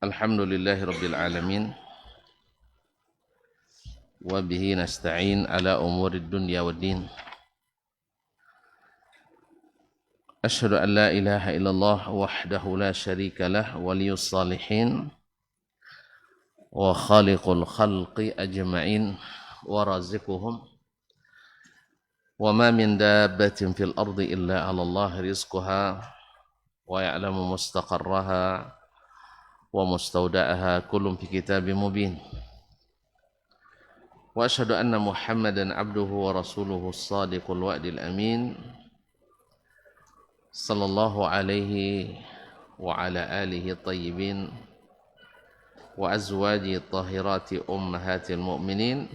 Alhamdulillahi Rabbil Alamin wa bihi nasta'in ala umurid dunya waddin. Asyhadu an la ilaha illallah wahdahu la syarika lah waliyus salihin wa khaliqul khalqi ajma'in wa raziquhum wa ma min dabbatin fil ardi illa 'ala Allah rizquha wa ya'lamu mustaqarraha wa mustawda'aha kullun fi kitabim mubin. Wa asyhadu anna Muhammadan 'abduhu wa rasuluhu as-sadiqul wa'dil amin sallallahu alaihi wa ala alihi tayyibin wa azwaji tahirati ummahatil mu'minin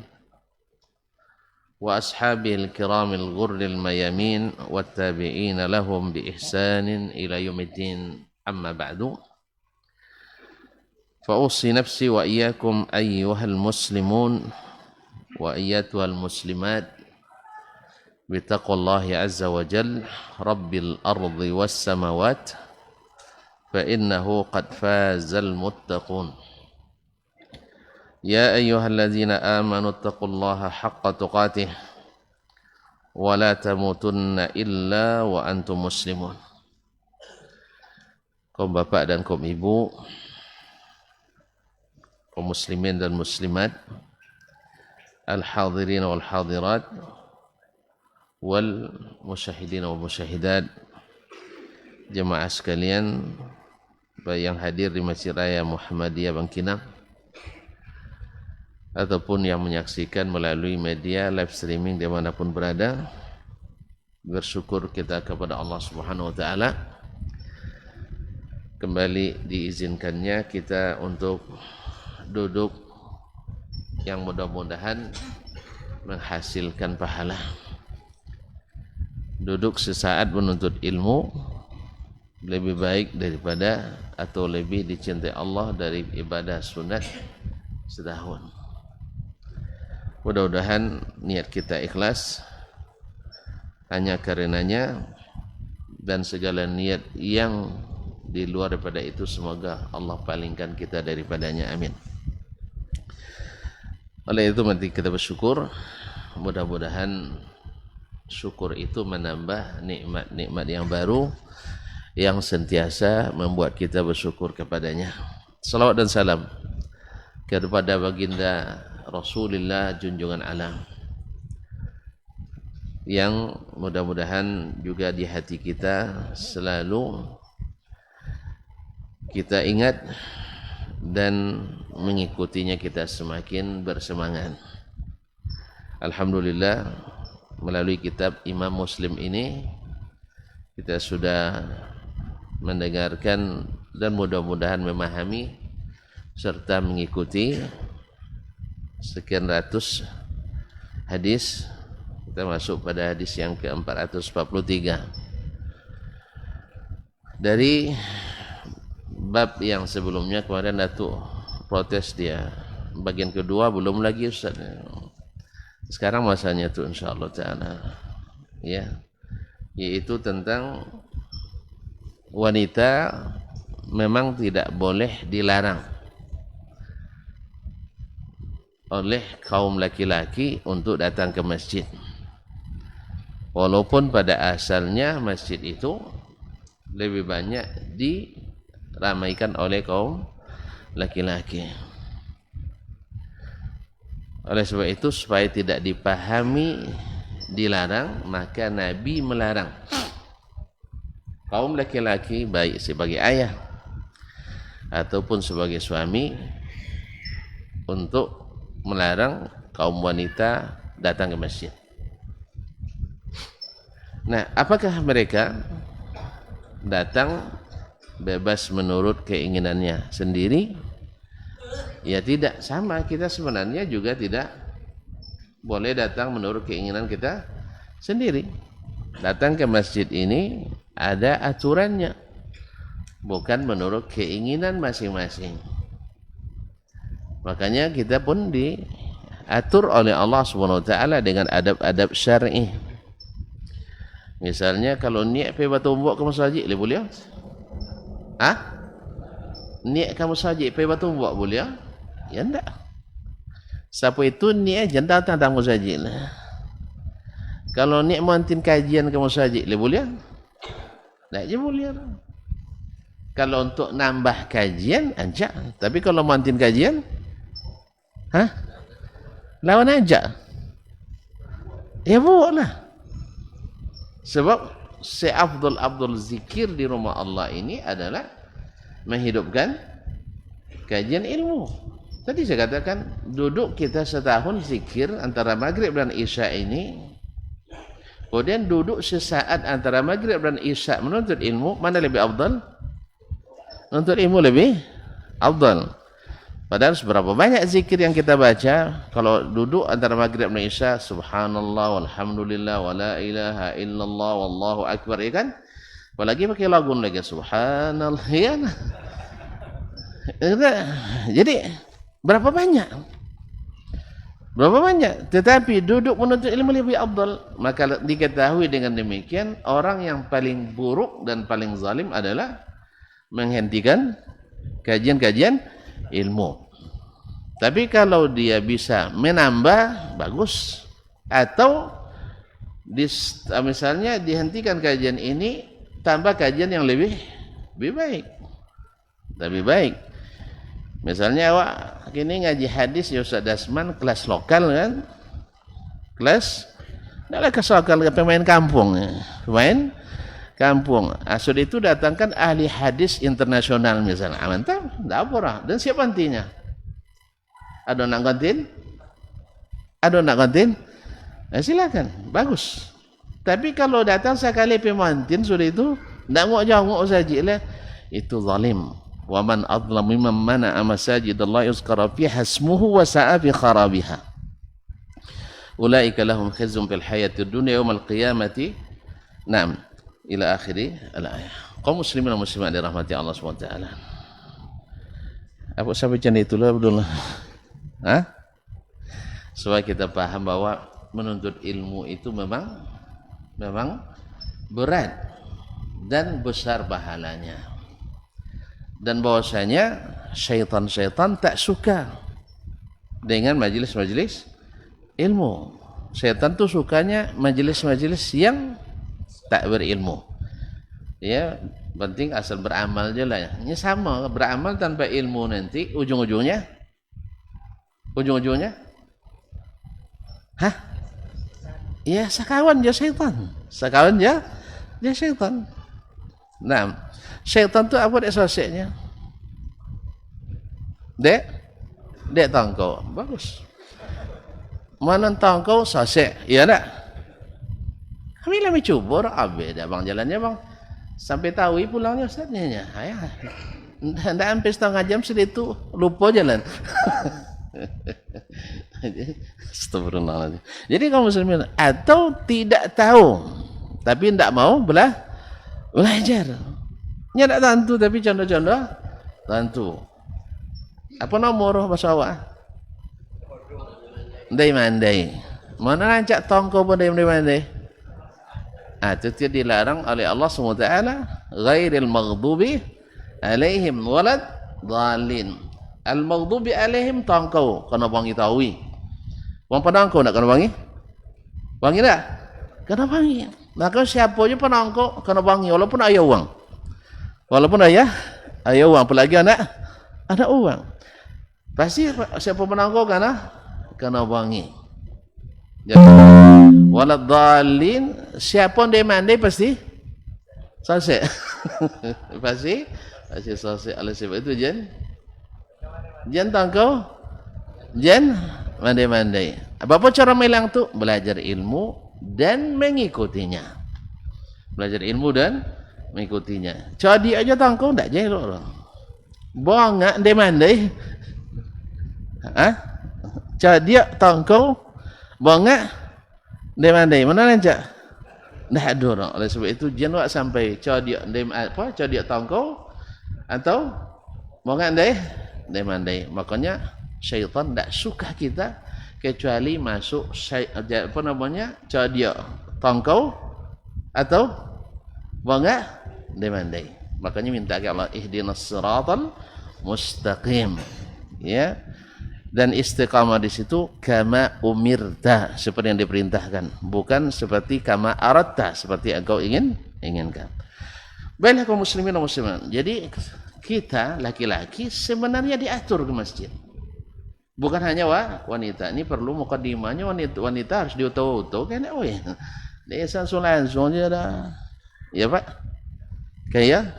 wa ashabil kiramil ghurril mayamin wat tabi'ina lahum bi ihsanin ila yaumiddin amma ba'du. فأوصي نفسي وإياكم أيها المسلمون وأيتها المسلمات بتقوى الله عز وجل رب الأرض والسماوات فإنه قد فاز المتقون. يا أيها الذين آمنوا اتقوا الله حق تقاته ولا تموتن إلا وأنتم مسلمون. Kaum bapak dan kaum ibu, kaum muslimin dan muslimat, al-hadirin wal hadirat, wal musyahidin wal musyahidat, jemaah sekalian yang hadir di Masjid Raya Muhammadiyah Bangkinang ataupun yang menyaksikan melalui media live streaming dimanapun berada. Bersyukur kita kepada Allah Subhanahu wa ta'ala, kembali diizinkannya kita untuk duduk yang mudah-mudahan menghasilkan pahala. Duduk sesaat menuntut ilmu lebih baik daripada atau lebih dicintai Allah dari ibadah sunat setahun. Mudah-mudahan niat kita ikhlas hanya karenanya, dan segala niat yang di luar daripada itu semoga Allah palingkan kita daripadanya, amin. Oleh itu mari kita bersyukur, mudah-mudahan syukur itu menambah nikmat-nikmat yang baru yang sentiasa membuat kita bersyukur kepadanya. Salawat dan salam kepada baginda Rasulullah junjungan alam, yang mudah-mudahan juga di hati kita selalu kita ingat dan mengikutinya kita semakin bersemangat. Alhamdulillah, melalui kitab Imam Muslim ini kita sudah mendengarkan dan mudah-mudahan memahami serta mengikuti sekian ratus hadis. Kita masuk pada hadis yang ke-443 dari bab yang sebelumnya. Kemarin Datuk protes dia, bagian kedua belum lagi Ustaz. Sekarang masanya tu insyaallah taala, ya, yaitu tentang wanita memang tidak boleh dilarang oleh kaum laki-laki untuk datang ke masjid, walaupun pada asalnya masjid itu lebih banyak diramaikan oleh kaum laki-laki. Oleh sebab itu, supaya tidak dipahami dilarang, maka Nabi melarang kaum laki-laki, baik sebagai ayah ataupun sebagai suami, untuk melarang kaum wanita datang ke masjid. Nah, apakah mereka datang bebas menurut keinginannya sendiri? Ya tidak, sama kita sebenarnya juga tidak boleh datang menurut keinginan kita sendiri. Datang ke masjid ini ada aturannya, bukan menurut keinginan masing-masing. Makanya kita pun diatur oleh Allah Subhanahu wa taala dengan adab-adab syar'i. Misalnya kalau niat pergi batu umbuk ke masjid, boleh? Niat kamu saja pergi batu buat boleh? Ya enggak. Siapa itu niat aja datang tamu saja lah. Kalau niat mantin kajian kamu saja boleh? Tak je boleh. Kalau untuk nambah kajian ajak, tapi kalau mantin kajian lawan ajak. Ya buatlah. Sebab seafdal zikir di rumah Allah ini adalah menghidupkan kajian ilmu. Tadi saya katakan duduk kita setahun zikir antara maghrib dan isya ini, kemudian duduk sesaat antara maghrib dan isya menuntut ilmu, mana lebih afdal? Menuntut ilmu lebih afdal. Padahal seberapa banyak zikir yang kita baca kalau duduk antara maghrib dan isya, subhanallah walhamdulillah wala ilaha illallah wallahu akbar, ya kan? Apalagi pakai lagu lagi, subhanallah, ya. Jadi berapa banyak? Berapa banyak? Tetapi duduk menuntut ilmu lebih afdal. Maka diketahui dengan demikian orang yang paling buruk dan paling zalim adalah menghentikan kajian-kajian ilmu. Tapi kalau dia bisa menambah, bagus. Atau misalnya dihentikan kajian ini, tambah kajian yang lebih baik. Lebih baik. Misalnya awak kini ngaji hadis ya Ustaz Dasman, kelas lokal kan? Kelas adalah kelas lokal, pemain kampung. Pemain kampung. Asal itu datangkan ahli hadis internasional misalnya. Mantap, tak apa lah. Dan siapa nantinya? Ada nak gantiin? Ada nak gantiin? Silakan, bagus. Tapi kalau datang sekali pemantin sudah itu, tak mau jawab saja lah. Itu zalim. Wa man adlam mimman mana'a masajidallah yuzkara fiha ismuhu wa sa'a fi kharabiha. Ulaika lahum khizyun fil hayatid dunya yaumal qiyamati. Naam. Ila akhiri al-ayah. Kaum muslimin dan muslimat dirahmati Allah SWT. Apa sampai macam itulah Abdullah. Supaya kita paham bahwa menuntut ilmu itu memang berat dan besar pahalanya. Dan bahwasanya syaitan-syaitan tak suka dengan majelis-majelis ilmu. Syaitan tu sukanya majelis-majelis yang tak berilmu. Ya, penting asal beramal je lah. Ini sama, beramal tanpa ilmu nanti ujung-ujungnya ya sakawan je syaitan. Sakawan je syaitan. Nah, syaitan tu apa dia sosialnya? Dek tangkau. Bagus. Mana tangkau sosial? Ya tak? Kami lagi cuba abe dah bang jalannya bang. Sampai tahu pulangnya Ustaznya. Ya. Ndak sampai setengah jam sudah itu lupa jalan. Astagfirullahaladzim. Jadi kaum muslimin atau tidak tahu tapi tidak mau belajar. Nya tak tentu tapi contoh-contoh tentu. Apa nomor bahasa awak? Mandai. Mana rancak tongko pun mandai. Itu dilarang oleh Allah SWT, ghairil maghdubi alaihim walad dhalin. Al maghdubi alaihim tongko kena bangi tahui. Wang penangko nak kena bangi? Bangi tak? Kena bangi. Maka siapa je penangko kena bangi walaupun ayah uang. Walaupun ayah uang, apalagi anak uang. Pasti siapa penangko kena bangi. Jadi walad dhalin, siapa dia mandai pasti selesai. pasti selesai. Oleh sebab itu jen tangkau, jen mandai-mandai. Apa cara melang tu? Belajar ilmu dan mengikutinya. Belajar ilmu dan mengikutinya. Jadi aja tangkau tak je orang. Bangak dia mandai. Jadi tangkau bangak dia mandai. Mana rancak? Dah ada orang. Oleh sebab itu jen wak sampai jadi tangkau atau bangak dia mandai. Makanya syaitan tak suka kita kecuali masuk jadi tangkau atau bangak dia mandai. Makanya minta ke Allah ihdinas siratal mustaqim, ya. Dan istiqamah di situ kama umirta, seperti yang diperintahkan, bukan seperti kama aratta, seperti engkau inginkan. Baiklah kaum muslimin dan muslimat. Jadi kita laki-laki sebenarnya diatur ke masjid. Bukan hanya wanita. Ini perlu mukadimahnya, wanita harus diutuh-utuh kan, desa langsung aja dah. Ya Pak. Kayak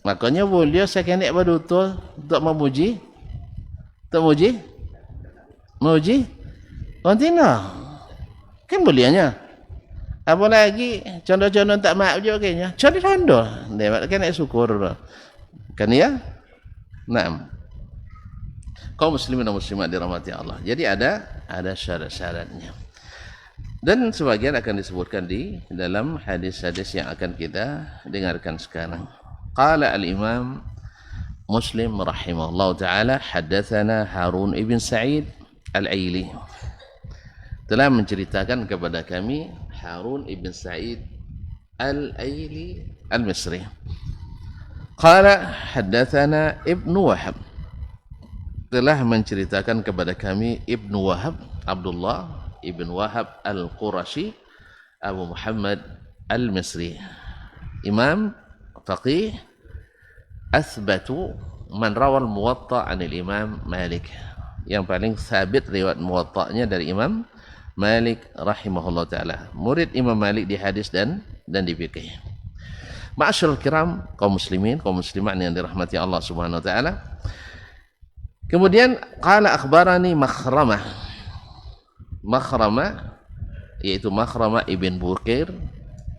makanya boleh saya kena berutuh untuk memuji. Tak muji kontina kan bolehnya, apalagi contoh-contoh tak maaf juga kayaknya contoh dewa kan syukur kan ya. Nah, kaum muslimin dan muslimat dirahmati Allah, jadi ada syarat-syaratnya dan sebagian akan disebutkan di dalam hadis-hadis yang akan kita dengarkan sekarang. Qala al-Imam Muslim rahimahullah ta'ala, haddatsana Harun ibn Sa'id Al-Aili, telah menceritakan kepada kami Harun ibn Sa'id Al-Aili Al-Misri. Qala haddatsana Ibnu Wahab, telah menceritakan kepada kami Ibnu Wahab, Abdullah ibn Wahab Al-Qurashi Abu Muhammad Al-Misri, imam faqih athbatu man rawal muwatta anil Imam Malik, yang paling sabit riwayat muwatta'nya dari Imam Malik rahimahullah ta'ala, murid Imam Malik di hadis dan di fikih. Ma'asyiral kiram, kaum muslimin, kaum muslimat yang dirahmati Allah Subhanahu wa taala. Kemudian qala akhbarani Makhramah, yaitu Makhramah ibn Bukair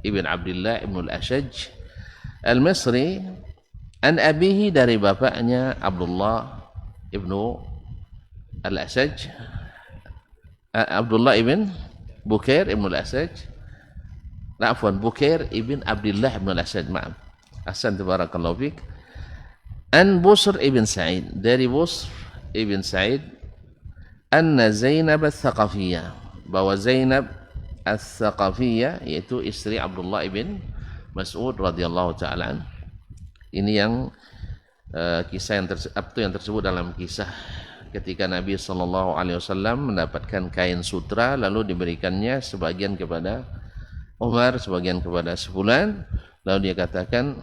ibn Abdullah ibn al-Ashaj al-Misri, an abihi, dari bapaknya Abdullah ibnu al-Ashaj, Abdullah ibn Bukair ibn al-Ashaj, Bukair ibn Abdullah ibn al-Ashaj, maaf, ahsan tabarakallahu fik. An Busr ibn Sa'id, dari Busr ibn Sa'id, anna Zainab al-Thaqafiyah, bahwa Zainab al-Thaqafiyah yaitu istri Abdullah ibn Mas'ud radhiyallahu ta'ala. Ini yang kisah yang tersebut dalam kisah ketika Nabi SAW mendapatkan kain sutra, lalu diberikannya sebagian kepada Umar, sebagian kepada sebulan, lalu dia katakan,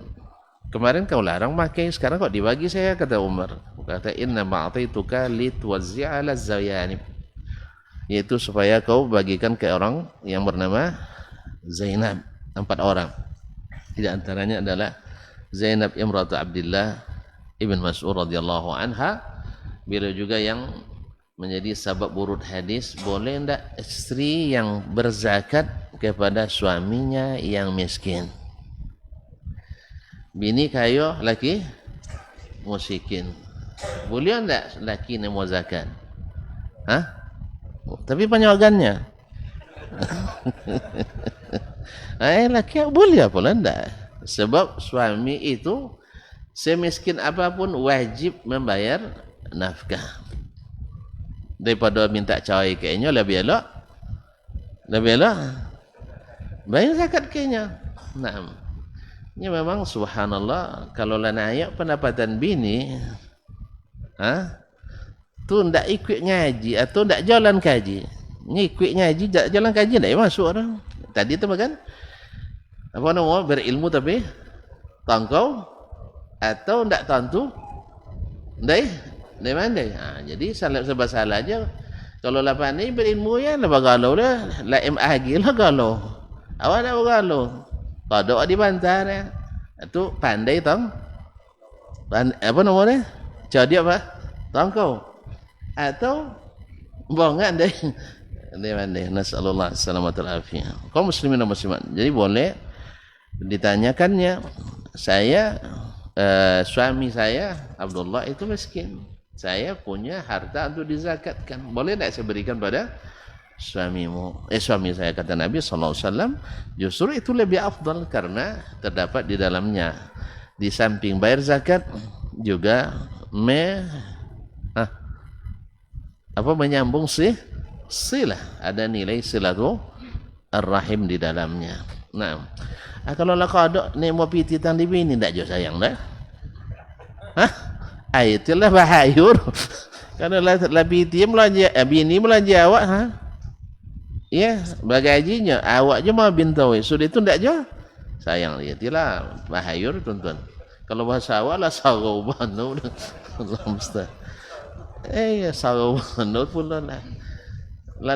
kemarin kau larang pakai, sekarang kok dibagi saya, kata Umar. Kata, inna ma'ataituka litwazzi'a ala zayanib, yaitu supaya kau bagikan ke orang yang bernama Zainab, 4 orang. Di antaranya adalah Zainab imratu Abdullah ibn Mas'ud radhiyallahu anha. Beliau juga yang menjadi sabab urut hadis, boleh tidak istri yang berzakat kepada suaminya yang miskin? Bini kayo, laki musikin. Boleh tidak laki ni mau zakat? Tapi penyawagannya laki boleh apa tidak? Sebab suami itu semiskin apapun wajib membayar nafkah. Daripada minta cawai kayaknya lebih elok bayar zakat kayaknya. Nah, ini memang subhanallah, kalau naik pendapatan bini tu ndak ikut ngaji atau ndak jalan kaji. Ni ikut ngaji, jalan kaji ndak masuk orang. Tadi tu kan apa nama, berilmu tapi tangkau atau ndak tentu ndai mandai. Jadi serba salah aja. Kalau lapan ni berilmu ya lah galau lah, la MAG lah galau. Awak dah galau. Kodok di bantar ya. Itu pandai tang. Apa namanya? Jadi apa? Tangkau atau bongan deh. Ndai nasallallahu alaihi afiyah. Kaum muslimin dan muslimat. Jadi boleh ditanyakannya, suami saya Abdullah itu miskin, saya punya harta untuk dizakatkan, boleh tidak saya berikan pada suamimu? Suami saya, kata Nabi SAW, justru itu lebih afdal karena terdapat di dalamnya, di samping bayar zakat juga menyambung silah, ada nilai silatu ar-rahim di dalamnya. Nah, kalau lah kodok ni mau piti tang di bini ndak jo sayang dah. itulah bahayur. Karena lah bini melanja awak ha. Ya, bagajinya awak je mau bintawi. Sudah itu ndak je. Sayang dia itulah bahayur tuan-tuan. Kalau bahasa awak lah sarau banu. Allah mustahil. Sarau banu pula lah. Lah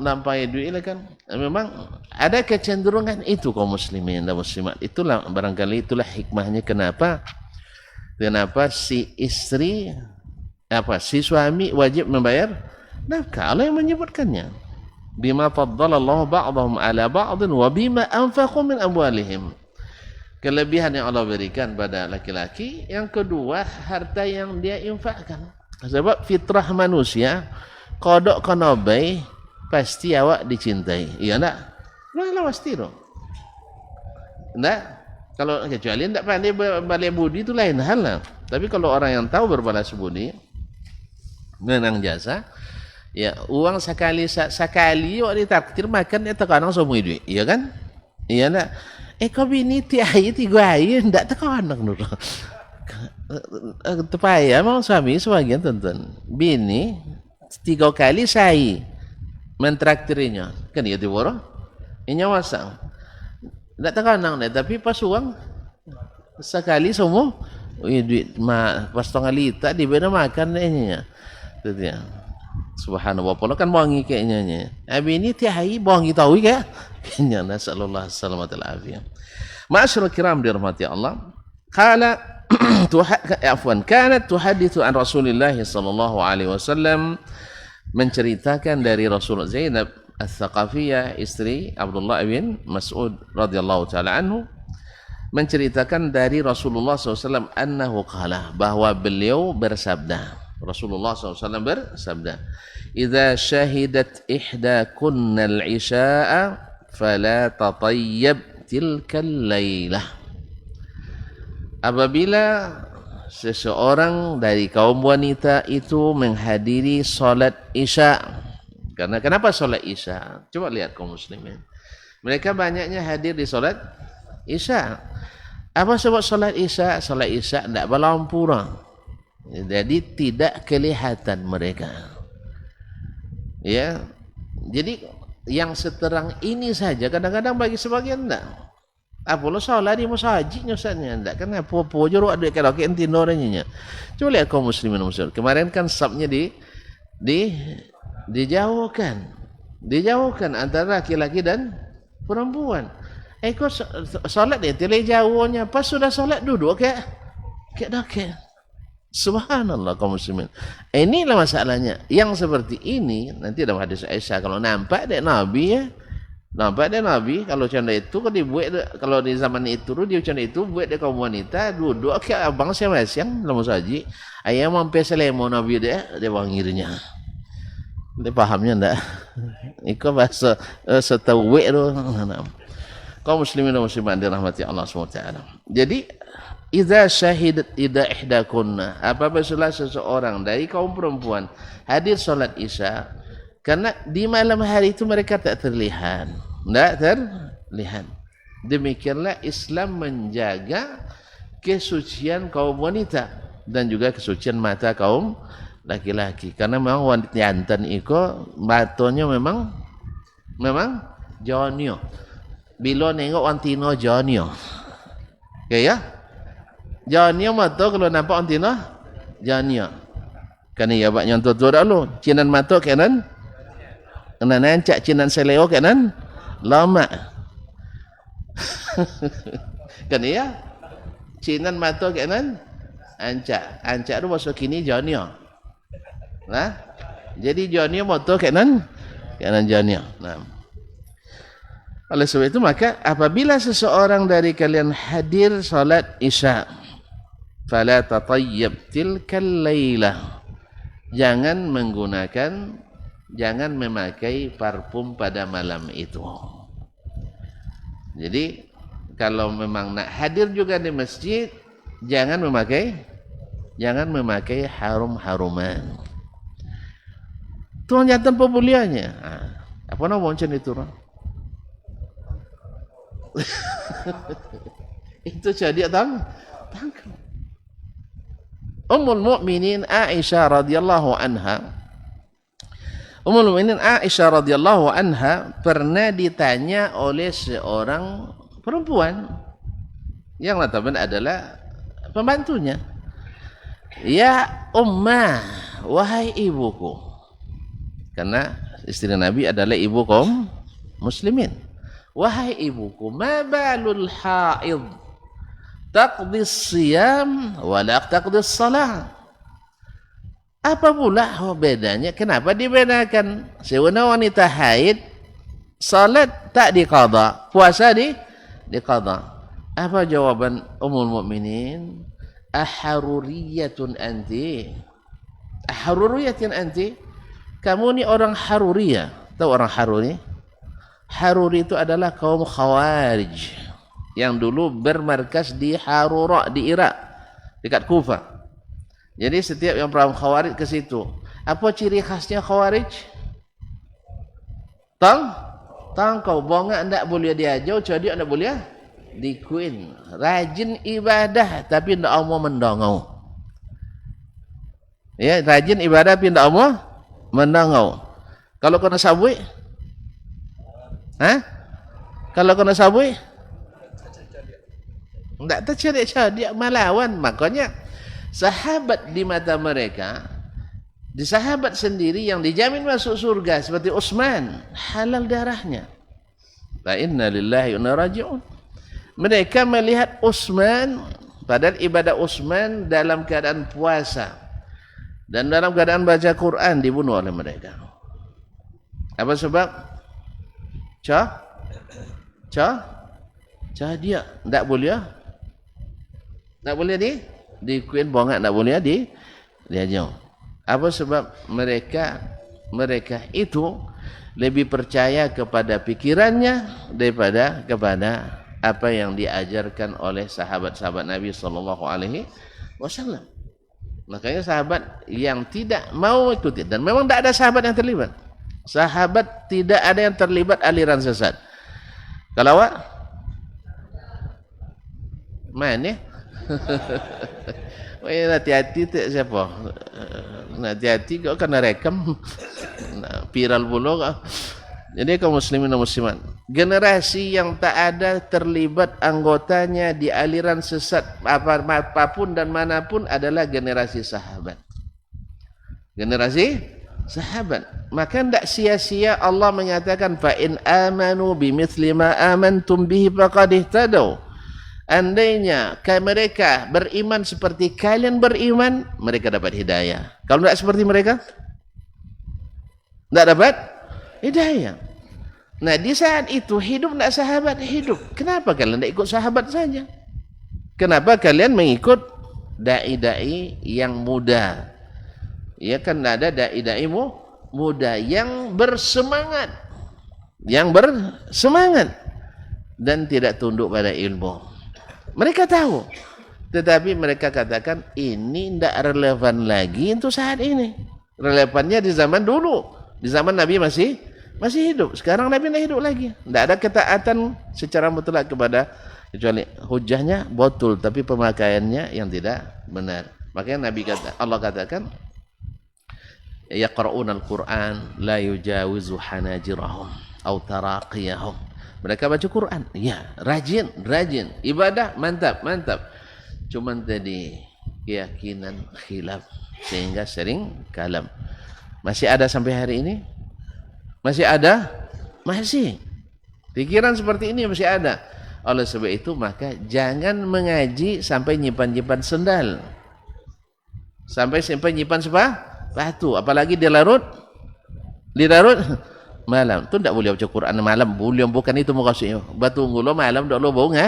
nampak duit lah kan. Memang ada kecenderungan itu kaum muslimin dan muslimat. Itulah barangkali itulah hikmahnya kenapa si istri si suami wajib membayar nafkah. Allah yang menyebutkannya. Bima faddalallahu ba'dahum ala ba'din wa bima anfaqu min amwalihim. Kelebihan yang Allah berikan pada laki-laki. Yang kedua, harta yang dia infakkan. Sebab fitrah manusia kodok konobai pasti awak dicintai. Iya enggak? Lah pasti dong. Enggak? Kalau kecuali enggak pandai balas budi itu lain hal lah. Tapi kalau orang yang tahu berbalas budi, menang jasa, ya uang sekali awak ditakdir makan ya tekanang semua duit. Iya kan? Iya enggak? Kau bini tiai 3 hari enggak tekanang dulu. Tepaya memang suami sebagian tonton. Bini 3 kali saya mentraktirnya. Kan dia diboro. Inya wasang. Enggak tekanang deh, tapi pas uang sekali semua duit pas tengah lita diberi makan nya. Itu dia. Subhanallah, pola kan bongi kayaknya nya. Abi ini tiai bongi tahu ke? Kayaknya nasallallahu alaihi wasallam. Ma'asyiral kiram dirahmati Allah. Qala kanat tuhadithu an Rasulillah sallallahu alaihi wasallam, menceritakan dari Rasul Zainab Ats-Tsaqafiyah, istri Abdullah bin Mas'ud radhiyallahu taala anhu, menceritakan dari Rasulullah SAW annahu qala, bahwa beliau bersabda. Rasulullah SAW bersabda, "Idza syahidat ihdakunna al-isya'a fala tatayyab tilka al-lailah." Apabila seseorang dari kaum wanita itu menghadiri solat Isya. Karena kenapa solat Isya? Coba lihat kaum muslimin. Mereka banyaknya hadir di solat Isya. Apa sebab solat Isya? Solat Isya tidak berlampu. Jadi tidak kelihatan mereka. Ya. Jadi yang seterang ini saja kadang-kadang bagi sebagian tidak. Apalah solat di masjid nyusahnya ndak kan apa-apa jorok ada karaoke entinornya. Coba lihat kaum muslimin muslim. Kemarin kan sabnya dijauhkan antara laki-laki dan perempuan. Kau solat dia tele jauhnya, pas sudah solat duduk kayak subhanallah kaum muslimin. Inilah masalahnya. Yang seperti ini nanti dalam hadis Aisyah, kalau nampak dek Nabi ya. Nampak dia Nabi kalau canda itu kan dibuat, kalau di zaman itu dia canda itu buat dia kaum wanita duduk kayak abang saya yang dalam saji ayam mampir selemo Nabi dia wangirnya. Dia pahamnya ndak? Iko bahasa setahu tu. Kaum muslimin dan muslimat dirahmati Allah SWT. Jadi idza syahidat ihdakunna, apabila seseorang dari kaum perempuan hadir salat Isya. Karena di malam hari itu mereka tak terlihat. Demikianlah Islam menjaga kesucian kaum wanita dan juga kesucian mata kaum laki-laki. Karena memang wanita jantan itu matanya memang jonyo. Bila nengok antino jonyo. Okay, ya? Jonyo mata kalau nampak antino jonyo. Karena ya bak nyontot tu dulu. Cinan mata kanan. Kena nancak cinan seleo kanan lama. Kan ya? Cinan mata kanan ancak tu masuk kini jonyo. Nah. Jadi jonyo mata kanan jonyo. Nah. Oleh sebab itu maka apabila seseorang dari kalian hadir salat Isya, fala tatayyab tilkal lailah. Jangan memakai parfum pada malam itu. Jadi kalau memang nak hadir juga di masjid, jangan memakai harum-haruman. Tuan jantan populiannya. Apa nama macam itu? Itu jadi tangkap. Ummul Mukminin Aisyah radhiyallahu anha. Ummul Mukminin Aisyah radhiyallahu anha pernah ditanya oleh seorang perempuan yang notabene adalah pembantunya. Ya Ummah, wahai ibuku. Karena istri Nabi adalah ibu kaum muslimin. Wahai ibuku, ma balul haid taqdi siyam wa la taqdi salat. Apa pula bedanya? Kenapa dibedakan? Sebenarnya wanita haid salat tak diqada, puasa diqada. Apa jawaban Ummul Mukminin? Aharuriyatun anti? Aharuriyatun anti? Kamu ni orang Haruriyah. Tahu orang Haruri? Haruri itu adalah kaum Khawarij yang dulu bermarkas di Harura di Irak, dekat Kufah. Jadi setiap yang paham Khawarij ke situ. Apa ciri khasnya Khawarij? Tangkau bongak ndak boleh diajar, jadi ndak boleh dikuin. Rajin ibadah tapi ndak mau mendongau. Ya, rajin ibadah tapi ndak mau mendongau. Kalau kena sabui? Kalau kena sabui? Ndak tercedik-cedik melawan. Makanya sahabat di mata mereka, di sahabat sendiri yang dijamin masuk surga seperti Utsman, halal darahnya. La inna lillahi wa inna raji'un. Mereka melihat Utsman, padahal ibadah Utsman dalam keadaan puasa dan dalam keadaan baca Quran dibunuh oleh mereka. Apa sebab? Dia tak boleh dikuin bongak, tak boleh diajar. Apa sebab? Mereka itu lebih percaya kepada pikirannya daripada kepada apa yang diajarkan oleh sahabat-sahabat Nabi sallallahu alaihi wasallam. Makanya sahabat yang tidak mau ikuti, dan memang tidak ada sahabat yang terlibat. Sahabat tidak ada yang terlibat aliran sesat. Kalau awak mana? Hati-hati tak siapa? Hati-hati kau kena rekam viral pula kau. Jadi kaum muslimin dan muslimat, generasi yang tak ada terlibat anggotanya di aliran sesat apapun dan manapun adalah generasi sahabat. Generasi sahabat. Maka tidak sia-sia Allah menyatakan fa in amanu bimithli ma amantum bihi faqad ihtadaw. Andainya mereka beriman seperti kalian beriman, mereka dapat hidayah. Kalau tidak seperti mereka, tidak dapat hidayah. Nah, di saat itu hidup tidak sahabat hidup. Kenapa kalian tidak ikut sahabat saja? Kenapa kalian mengikut dai-dai yang muda? Ya kan ada dai-dai muda yang bersemangat, dan tidak tunduk pada ilmu. Mereka tahu, tetapi mereka katakan ini tidak relevan lagi untuk saat ini. Relevannya di zaman dulu, di zaman Nabi masih hidup. Sekarang Nabi tidak hidup lagi. Tidak ada ketaatan secara mutlak kepada, kecuali hujahnya betul, tapi pemakaiannya yang tidak benar. Makanya Allah katakan, yaqra'una al-Qur'an la yujawizu hanajirahum aw taraqiyahum. Mereka baca Quran, ya, rajin, ibadah mantap. Cuman tadi keyakinan khilaf sehingga sering kalam. Masih ada sampai hari ini? Masih ada? Masih. Pikiran seperti ini masih ada. Oleh sebab itu maka jangan mengaji sampai nyimpan sendal. Sampai nyimpan sepatu, apalagi di larut malam. Tu tidak boleh baca Quran malam, bukan itu maksudnya. Batu ngulo malam tak boleh bohong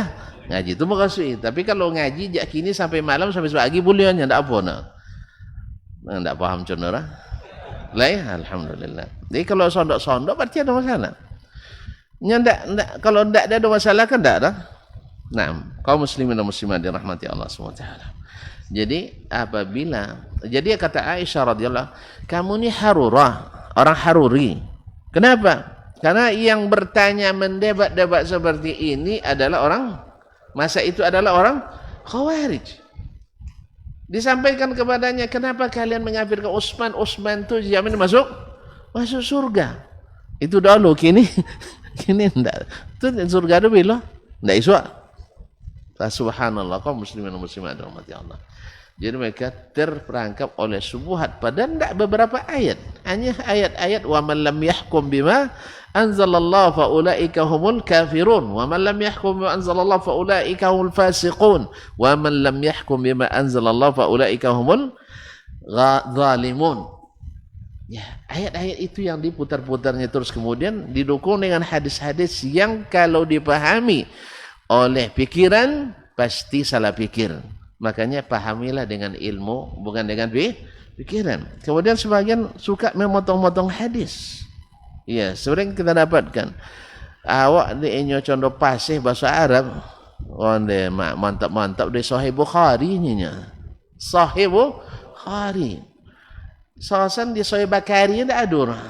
ngaji itu maksudnya. Tapi kalau ngaji jak kini sampai malam sampai pagi boleh nya tak apa nak. Tak paham contoh lah. Alhamdulillah. Jadi kalau sondok berarti ada masalah. Kalau tidak ada masalah kan tidak ada. Nah, kaum muslimin dan muslimat dirahmati Allah SWT. Jadi jadi kata Aisyah radhiyallahu, kamu ni Harurah, orang Haruri. Kenapa? Karena yang bertanya mendebat-debat seperti ini adalah orang masa itu adalah orang Khawarij. Disampaikan kepadanya, kenapa kalian mengkafirkan Utsman? Utsman itu jamin masuk surga. Itu dulu, kini enggak. Itu surga itu bila enggak isu. Subhanallah, kaum muslimin dan muslimat rahmati Allah. Jadi mereka terperangkap oleh syubhat padahal tidak beberapa ayat, hanya ayat-ayat wa man lam yahkum bima anzalallahu fa ulaika humul kafirun wa man lam yahkum bima anzalallahu fa ulaika humul fasiqun wa man lam yahkum bima anzalallahu fa ulaika humul zalimun. Ya, ayat-ayat itu yang diputar-putarnya terus kemudian didukung dengan hadis-hadis yang kalau dipahami oleh pikiran pasti salah pikir. Makanya pahamilah dengan ilmu, bukan dengan pikiran. Kemudian sebagian suka memotong-motong hadis. Ya, sering kita dapatkan. Awak dia contoh pasih bahasa Arab. Onde mantap-mantap di Sahih Bukhari nya. Sahih Bukhari. Sosan di Sahih Bukhari tidak ada.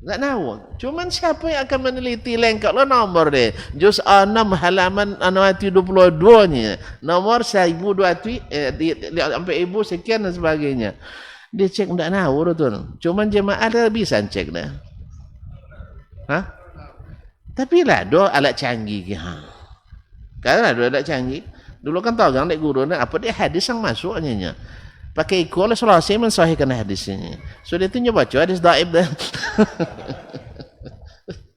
Tak tahu. Cuman siapa yang akan meneliti lengkap lo nomor deh. Juz 6 halaman 22-nya. Nomor 1200 sampai 1000 sekian dan sebagainya. Dia cek tak tahu tu. Cuman jemaah dah bisa cek dah. Hah? Tapi lah do alat canggih ha. Kan ada alat canggih. Dulu kan tahu kan dek guru apa dia hadis yang masuknya. Pakai ikut oleh Selasi mensahihkan hadis ini. So dia tu baca hadis daib dah.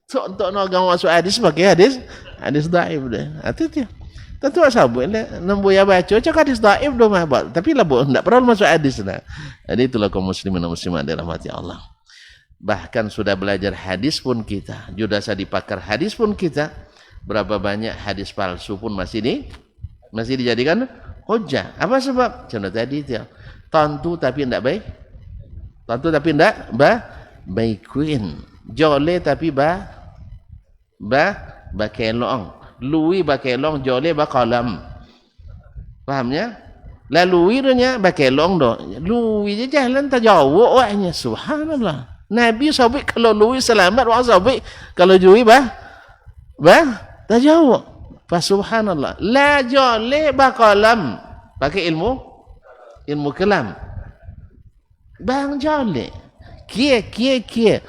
So untuk nak masuk hadis pakai hadis daib dah. Itu dia. Tentu asabut lah. Nambuya baca cakap hadis daib dah mah. Tapi lah tak perlu masuk hadis dah. Jadi itulah kaum muslimin dan muslimat dirahmati Allah. Bahkan sudah belajar hadis pun kita, sudah dipakar hadis pun kita, berapa banyak hadis palsu pun masih dijadikan hujah. Apa sebab? Contoh tadi dia. Tentu tapi tidak baik. Tentu tapi tidak baikuin. Jole tapi kelong. Lui kelong, jole kalam. Fahamnya? Lalu irunya kelong do. Lui je jalan tak jauh awaknya. Subhanallah. Nabi sabit kalau lui selamat wa sabit kalau jui tak jauh. Fa subhanallah. La jole kalam. Pakai ilmu kelam. Bang jole. Kie.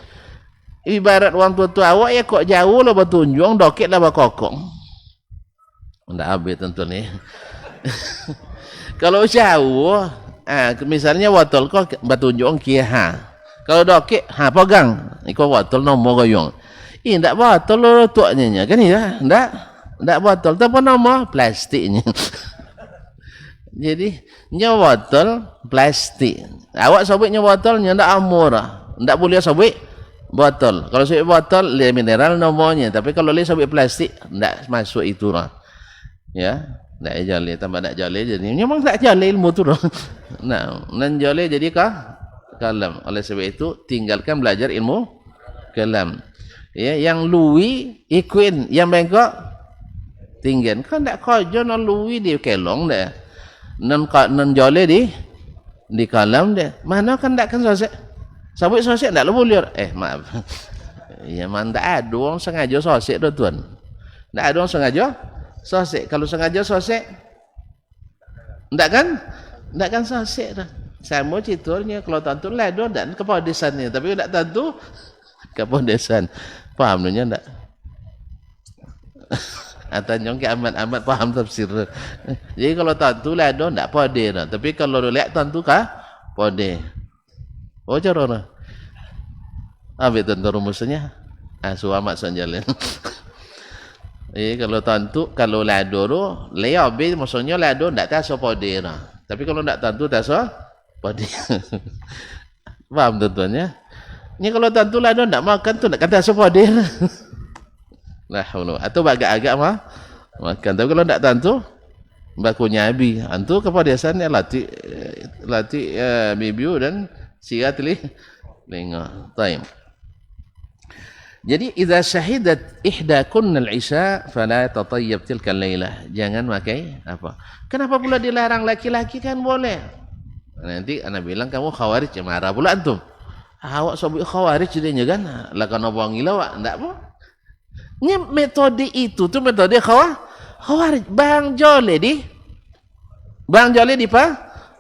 Ibarat orang tua awak ya kok jauh lah bertunjung, dokit lah berkokong. Ndak habis tentu ni. Kalau jauh, misalnya watol kok bertunjung kie ha. Kalau dokit ha pegang, iko watol nombor goyong. Ndak watol lo tuaknya kan ya? Ndak watol tapi nombor plastiknya. Jadi nyawa botol plastik. Awak sobeknya botolnya ndak amora. Ndak boleh sobek botol. Kalau sobek botol le mineral nomornya, tapi kalau le sobek plastik ndak masuk itu lah. Ya, ndak jale tambah ndak jale jadi memang ndak jale ilmu tu lah. Nah, nan jale jadi kalam. Oleh sebab itu tinggalkan belajar ilmu kalam. Ya, yang lui ikuin, yang bengkok tinggal. Kan ndak kojo non lui di kelong dah. Nan jole di kalam dia. Mana kan tak kan sosek. Sabut sosek tak boleh. Maaf. Ya man tak ada orang sengaja sosek tu tuan. Tak ada orang sengaja sosek. Kalau sengaja sosek tak kan sosek dah. Sama citurnya kalau tentu lado dan kepedesannya, tapi tak tentu kepedesan. Faham dunia tak? Atau nyong ke amat paham tafsir. Jadi kalau tentu lah do ndak pode dah. Tapi kalau lihat tentu kah pode. Oh carana. Ambil tentu rumusnya. Suamat sanjalan. Kalau tentu kalau lado ro leobe maksudnya lado ndak taso pode dah. Tapi kalau ndak tentu taso pode. Paham tentunya? Ni kalau tentu lado ndak makan tu ndak kata taso pode. Lah atau agak-agak mah makan, tapi kalau tak tentu bakunya abi antu kepedesannya latih bibiu dan sirat linga taim. Jadi idza syahidat ihdakunna al-isya fala tatayyab tilka al-lailah. Jangan pakai apa. Kenapa pula dilarang laki-laki kan boleh? Nanti ana bilang kamu khawarij, marah pula antum. Awak sobi khawarij jadinya kan lah kana wangi lawak ndak apa. Metode itu tu metode khawarij. Bang Jole di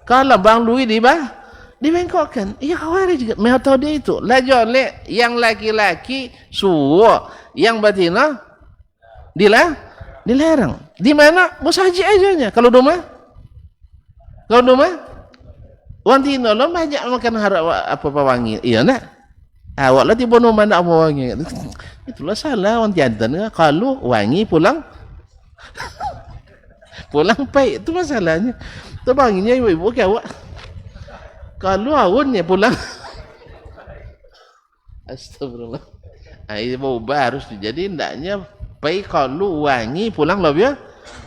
Kalau Bang Lui dibengkokkan. Ya Khawarij juga. Mereka tahu dia itu. Lajolek yang laki-laki suwa, yang betina dilarang. Di mana? Musaji aja. Kalau rumah wantina lo banyak makan harap apa wangi. Iya nak? Awak lah tiba rumah nak apa wangi. Itulah salah orang jantan. Kalau wangi pulang pahit, itu masalahnya. Itu wanginya ibu-ibu ke awak. Kalau awunnya pulang. Astagfirullah. Ibu harus jadi hendaknya pahit kalau wangi pulang lebih.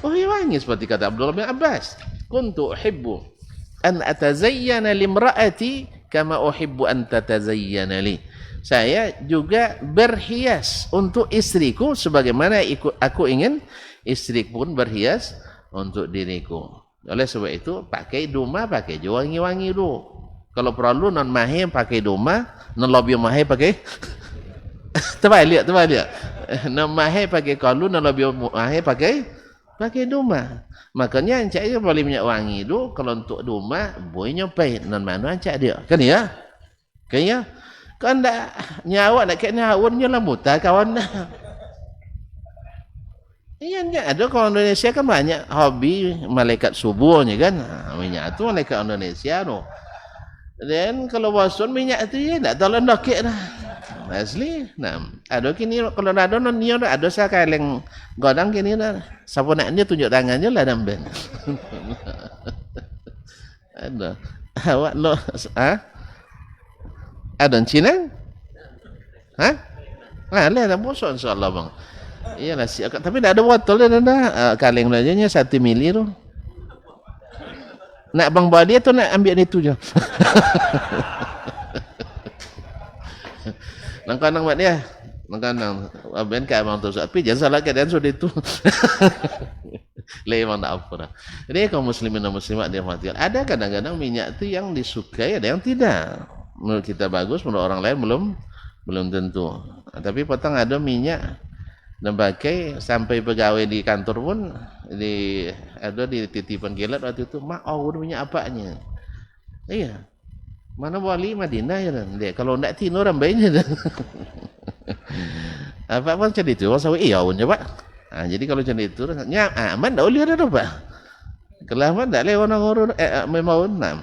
Oh ya wangi seperti kata Abdullah bin Abbas. Kuntu uhibbu an atazayyana limra'ati kama uhibbu an tatazayyana li. Saya juga berhias untuk istriku sebagaimana aku ingin istriku pun berhias untuk diriku. Oleh sebab itu pakai duma, pakai wangi-wangi dulu. Kalau perlu non mahir pakai duma, non lobby mahir pakai terbalik. Non mahir pakai kalu, non lobby mahir pakai duma. Makanya ancak dia boleh minyak wangi dulu. Kalau untuk duma boleh nyopai non mana ancak dia. Kan ya? Kan tak nyawa nak kena awunnya lah muta kawan dah. Iya, ada kalau Indonesia kan banyak hobi malaikat subuhnya kan. Minyak tu malaikat Indonesia tu. Dan kalau bosan minyak tu ya tak tahu ndokek dah. Asli. Nah, ada kini kalau ada non dia ada sakaleng godang kini dah. Siapa nak dia tunjuk tangannya lah damben. Ada. Awak lo ada Cina? Hah? Lah dah bosok insyaallah bang. Iyalah siap. Tapi tak ada botol dah. Kaleng aja nya 1 mili tu. Nak bang bawa dia tu nak ambil itu je. Nang-kanang mak dia. Nang-kanang abang ka abang tu sapi jangan salah keadaan sudah itu. Memang tak apa dah. Jadi kaum muslimin dan muslimat dirahmati. Ada kadang-kadang minyak tu yang disukai, ada yang tidak. Menurut kita bagus, menurut orang lain belum tentu. Tapi potong ada minyak dan pakai sampai pegawai di kantor pun ada di titipan kilat waktu itu minyak apanya. Iya. Mana wali Madinah ya dan dia kalau ndak tino orang baiknya dan apa jadi itu orang sawi iya punya Pak. Jadi kalau jadi itu aman dak boleh ada Pak. Kelaman dak le orang ngurus memang enam.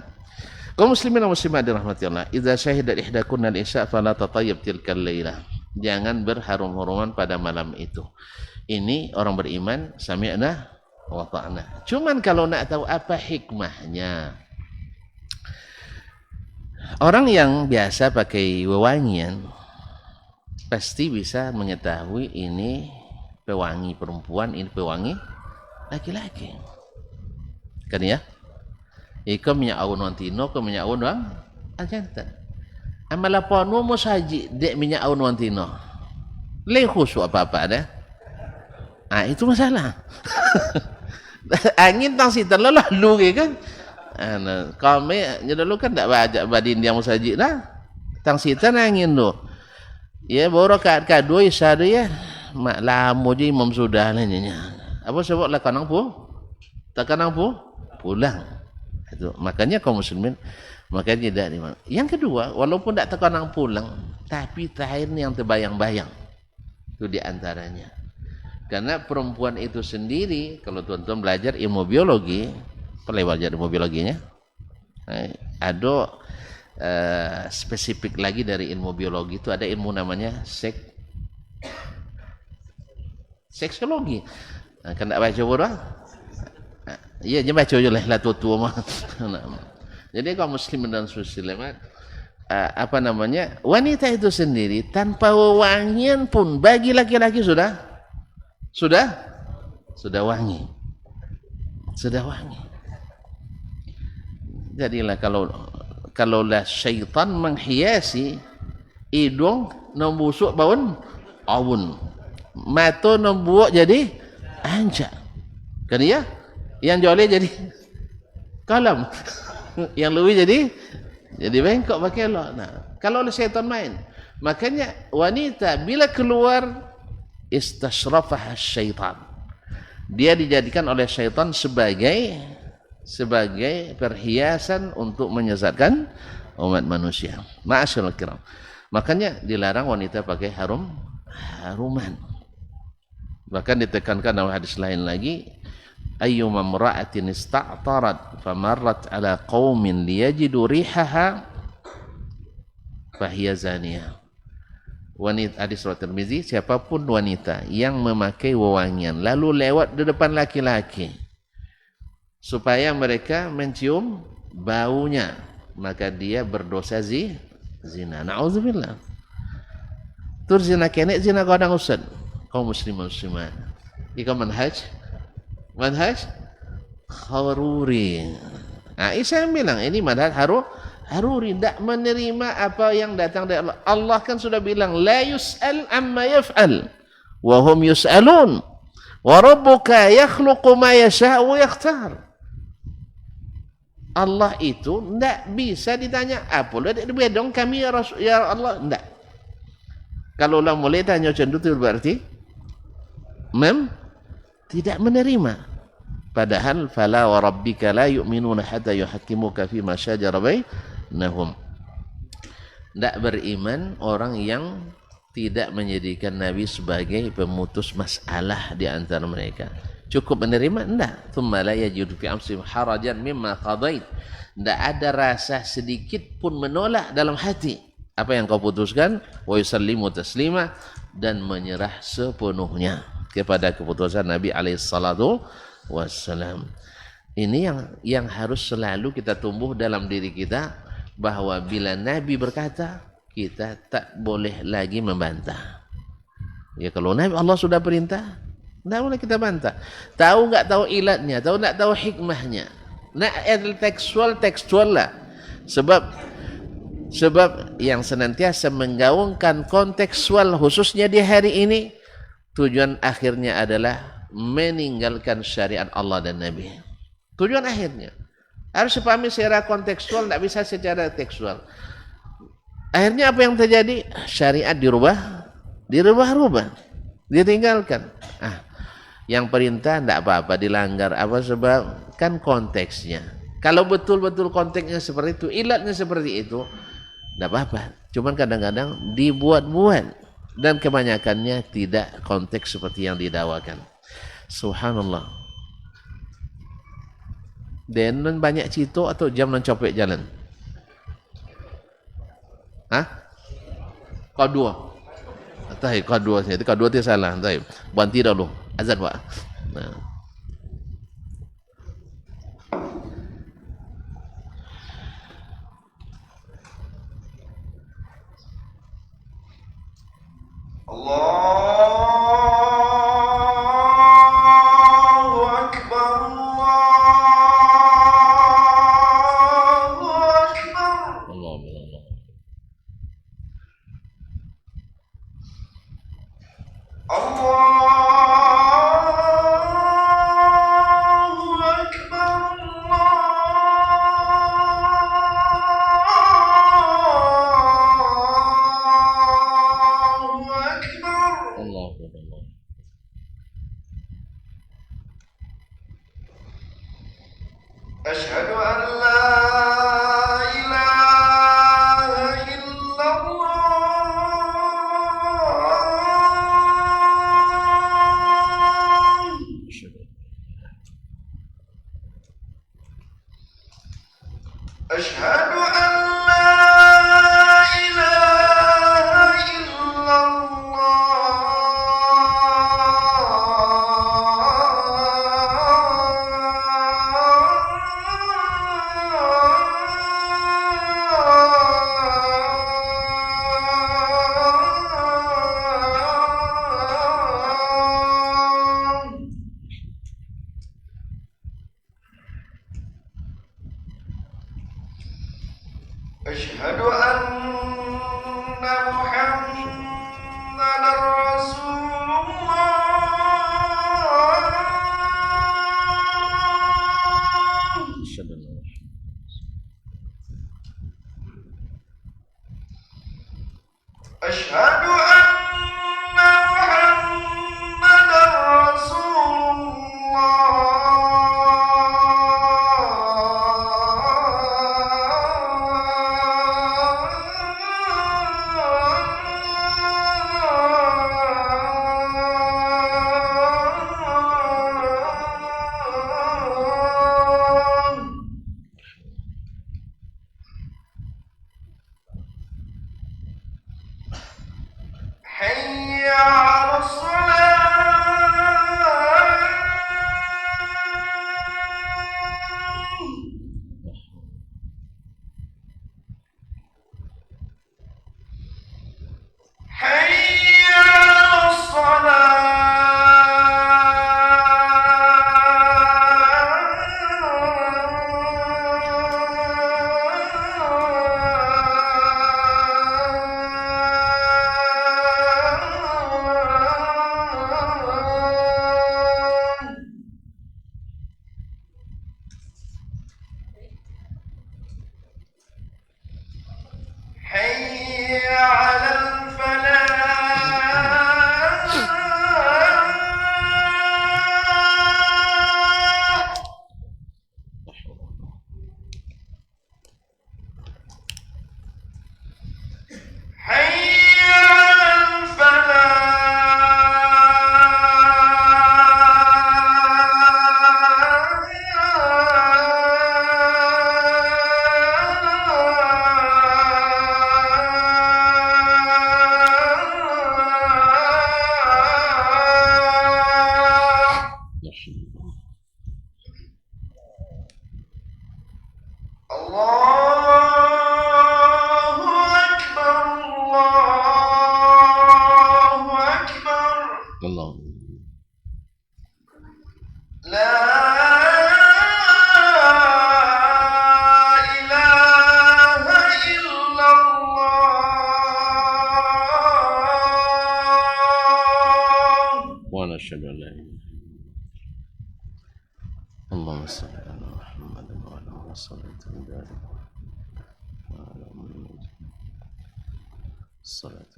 Kaum muslimin dan muslimat dirahmatillah, idza syahida ihdakunna al-isya fala tatayyab tilkal lailah. Jangan berharum-haruman pada malam itu. Ini orang beriman sami'na wa ta'na. Cuman kalau nak tahu apa hikmahnya. Orang yang biasa pakai wewangian pasti bisa mengetahui ini pewangi perempuan, ini pewangi laki-laki. Kan ya? Ika minyak awun wantino, ke minyak awun wang jantan. Amal apa nu musaji dek minyak awun wantino. Le khusyuk apa-apa dah. Itu masalah. Angin tang sitan lalu kan. Kami dulu kan tak bajak badin yang musaji dah. Tang sitan angin tu. Ya baru kat dua isya dia. Mak lama je imam sudah lah nyanyi. Apa sebab lah kanang pu? Tak kanang pu? Pulang. Itu makanya kaum muslimin makanya tidak dimana. Yang kedua, walaupun tak terkenang pulang, tapi terakhir yang terbayang-bayang itu diantaranya. Karena perempuan itu sendiri, kalau tuan-tuan belajar ilmu biologi, boleh belajar ilmu biologinya. Ada spesifik lagi dari ilmu biologi itu ada ilmu namanya seksologi. Kan tak baca bodoh? Iya, jangan baca je lah tua-tua mah. Jadi kaum muslimin dan muslimat wanita itu sendiri tanpa wewangian pun bagi laki-laki sudah wangi. Sudah wangi. Jadilah kalau lah syaitan menghiasi hidung nombusuk bawun awun. Mata nombuak jadi anjak. Kan ya? Yang joleh jadi kalam. Yang lebih jadi bengkok pakai Allah. Nah, kalau oleh syaitan main. Makanya wanita bila keluar istashrafah syaitan. Dia dijadikan oleh syaitan sebagai sebagai perhiasan untuk menyesatkan umat manusia. Ma'asyiral kiram. Makanya dilarang wanita pakai haruman. Bahkan ditekankan dalam hadis lain lagi, ayyuma imra'atin ista'tarat famarrat ala qaumin liyajidu rihaha fahiya zaniyah. Wanita, hadis riwayat Tirmizi, siapapun wanita yang memakai wewangian lalu lewat di depan laki-laki supaya mereka mencium baunya, maka dia berdosa zina. Na'udzubillah. Tur zina kene zina kadang ustaz. Kaum muslimin muslimat. Ika manhaj haruri. Nah, Isa bilang ini manhaj haruri, tidak menerima apa yang datang dari Allah. Allah kan sudah bilang la yus'al amma yaf'al wa hum yus'alun wa rabbuka yakhluqu ma yasha'u wa yakhtar. Allah itu tidak bisa ditanya apa lah dong kami ya Allah, tidak. Kalau orang mulai tanya macam itu berarti tidak menerima. Padahal fala wa rabbika la yu'minuna hatta yuhakkimuka fi ma shajara bainahum. Tidak beriman orang yang tidak menjadikan Nabi sebagai pemutus masalah di antara mereka. Cukup menerima? Tidak. Thumma la yajidu fi amsihim harajan mimma qadait. Tidak ada rasa sedikit pun menolak dalam hati apa yang kau putuskan, wa yusallimu taslima, dan menyerah sepenuhnya kepada keputusan Nabi alaihi salatu wassalam. Ini yang harus selalu kita tumbuh dalam diri kita, bahwa bila Nabi berkata, kita tak boleh lagi membantah. Ya, kalau Nabi Allah sudah perintah, tidak boleh kita bantah. Tahu nggak tahu ilatnya, tahu nggak tahu hikmahnya. Nah, tekstual lah. Sebab yang senantiasa menggaungkan kontekstual khususnya di hari ini, tujuan akhirnya adalah meninggalkan syariat Allah dan Nabi. Tujuan akhirnya harus dipahami secara kontekstual, tidak bisa secara tekstual. Akhirnya apa yang terjadi? Syariat dirubah-rubah, ditinggalkan. Yang perintah tidak apa-apa dilanggar, apa sebab? Kan konteksnya. Kalau betul-betul konteksnya seperti itu, ilatnya seperti itu, tidak apa-apa. Cuman kadang-kadang dibuat-buat, dan kebanyakannya tidak konteks seperti yang didakwakan. Subhanallah. Dan banyak cito atau jam nan copek jalan. Kedua. Tahu kedua itu kedua itu salah. Tahu. Banti dulu. Azan Pak. Nah. Allahu Akbar, Allahu Akbar. أشهد أن لا إله إلا الله أشهد أن لا إله إلا ونشهد أن لا إله اللهم صل على محمد وعلى آله وصحبه وسلم وعلى محمد الصلاة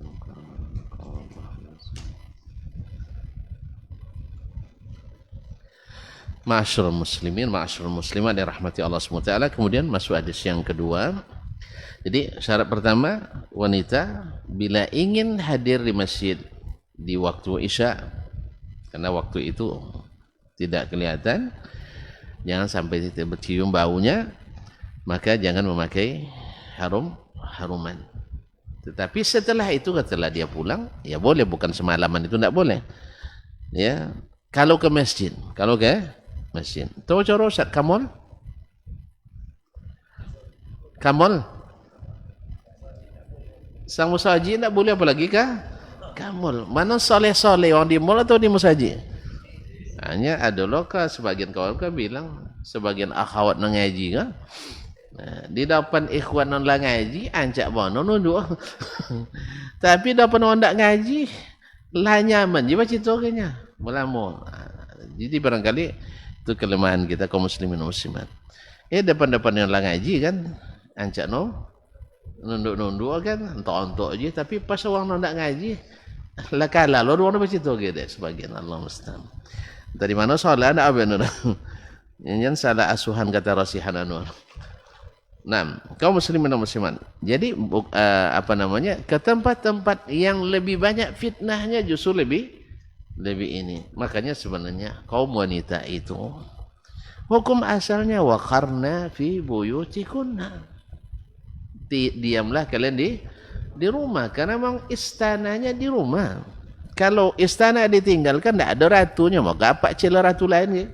Ma'asyiral muslimin, ma'asyiral muslimat dirahmati Allah SWT. Kemudian masuk hadis yang kedua. Jadi syarat pertama, wanita bila ingin hadir di masjid di waktu Isya, karena waktu itu tidak kelihatan, jangan sampai tidak bercium baunya, maka jangan memakai haruman. Tetapi setelah itu, setelah dia pulang, ya boleh, bukan semalaman itu tidak boleh. Ya, kalau ke masjid, masjid. Tahu cara Ustaz Kamol? Kamol? Sang musaji tak boleh apa lagi kah? Kamol. Mana soleh-soleh, orang di mall atau di musaji? Hanya ada lokal, sebagian kawan kan bilang, sebagian akhwat nang ngaji kan? Nah, di depan ikhwan nang ngaji, ancak bono nunduk. Tapi depan orang tak ngaji, lah nyaman. Jadi macam itu kayaknya. Melamu. Jadi barangkali itu kelemahan kita kaum muslimin dan muslimat. Depan-depan yang lang ngaji kan, ancak nunduk-nunduk kan, entok-entok je, tapi pas orang nak ngaji, lah kalah, lalu orang macam itu gitu, sebagian Allah musta'an. Dari mana soalan ada apa nur? Yang salah asuhan kata Rasihan Anwar. Nah, kaum muslimin dan muslimat. Jadi ke tempat-tempat yang lebih banyak fitnahnya justru lebih ini. Makanya sebenarnya kaum wanita itu hukum asalnya waqarna fi buyutikunna. Diamlah kalian di rumah, karena memang istananya di rumah. Kalau istana ditinggalkan, tidak ada ratunya, mau apa cila ratu lain ya?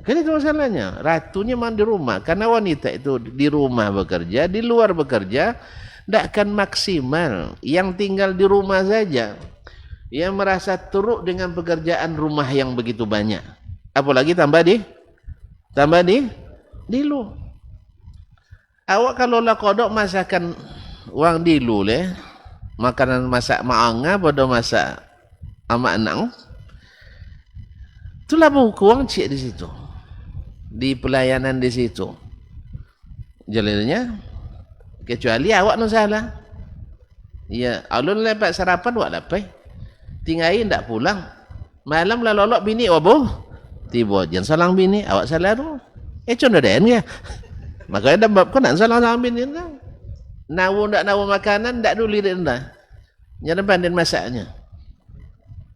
Kan itu masalahnya. Ratunya memang di rumah, karena wanita itu di rumah bekerja, di luar bekerja, tidak akan maksimal. Yang tinggal di rumah saja, yang merasa teruk dengan pekerjaan rumah yang begitu banyak. Apalagi tambah di lu. Awak kalau lah kodok masakan wang di lu le, makanan masak maanga pada masak amak nang, itulah buku wang cik di situ, di pelayanan di situ. Jalannya, kecuali awak no salah. Ya, alun lepas sarapan awak lapai. Tinggalin tak pulang. Malam lah lolok bini wabuh. Tiba jangan salang bini, awak salah tu. Contoh den ke? Makanya dah bab kau nak salang bini dah. Nawu makanan tak dulu lirik dah. Jangan pandai masaknya.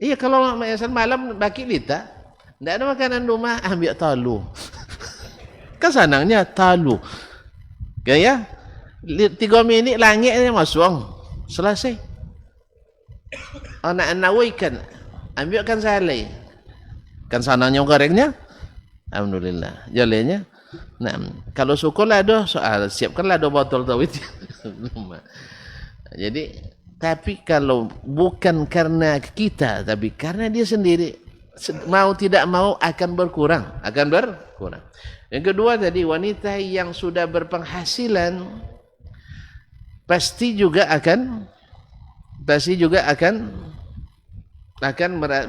Iya kalau malam baki lita, tak ada makanan rumah, ambil talu. Kan senangnya talu. Kaya 3 minit langit ni masuk. Selesai. Oh nak nawaikan, ambilkan salai. Kan sananya gorengnya, alhamdulillah. Jalannya, nah kalau syukurlah doh soal siapkanlah 2 botol tawit. Jadi tapi kalau bukan karena kita, tapi karena dia sendiri mau tidak mau akan berkurang. Yang kedua tadi, wanita yang sudah berpenghasilan pasti juga akan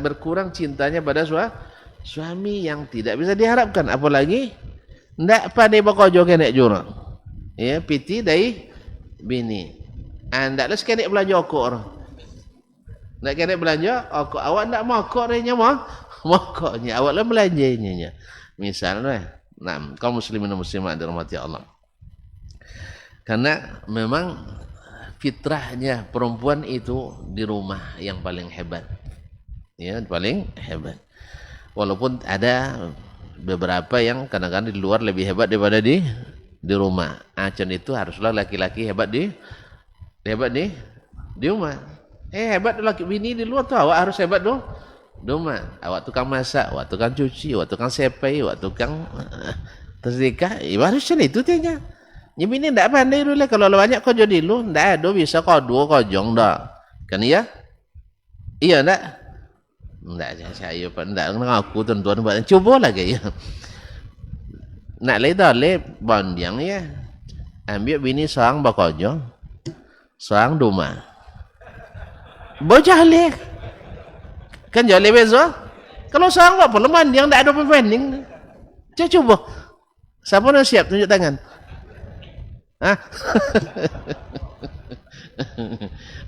berkurang cintanya pada suami yang tidak bisa diharapkan. Apalagi ndak pandai bekerja kena jurang. Ya, piti dari bini. Ndak les kena belanja okok. Ndak kena belanja okok, awak ndak mokok renya mokoknya, awak lah belanjanya. Misalnya, nah, kaum muslimin dan muslimat dirahmati Allah. Karena memang fitrahnya perempuan itu di rumah yang paling hebat. Ya, paling hebat. Walaupun ada beberapa yang kadang-kadang di luar lebih hebat daripada di rumah. Acan itu haruslah laki-laki hebat di rumah. Hebat laki bini di luar tuh, awak harus hebat dong. Di rumah. Awak tukang masak, awak tukang cuci, awak tukang sepai, awak tukang tersedekah. Harusnya itu tianya. Jadi ini tidak pandai dulu. Kalau banyak kau jadi lu, tidak ada bisa kau 2 kojong dah. Kan iya? Iya tak? Tidak, saya tidak ngaku tuan-tuan. Coba lagi ya. Nak leh bandiang ya. Ambil bini seorang bakojong, seorang rumah. Bocah leh. Kan jauh bezo. Kalau seorang apa perlu bandiang, tidak ada pembanding. Coba. Siapa yang siap tunjuk tangan?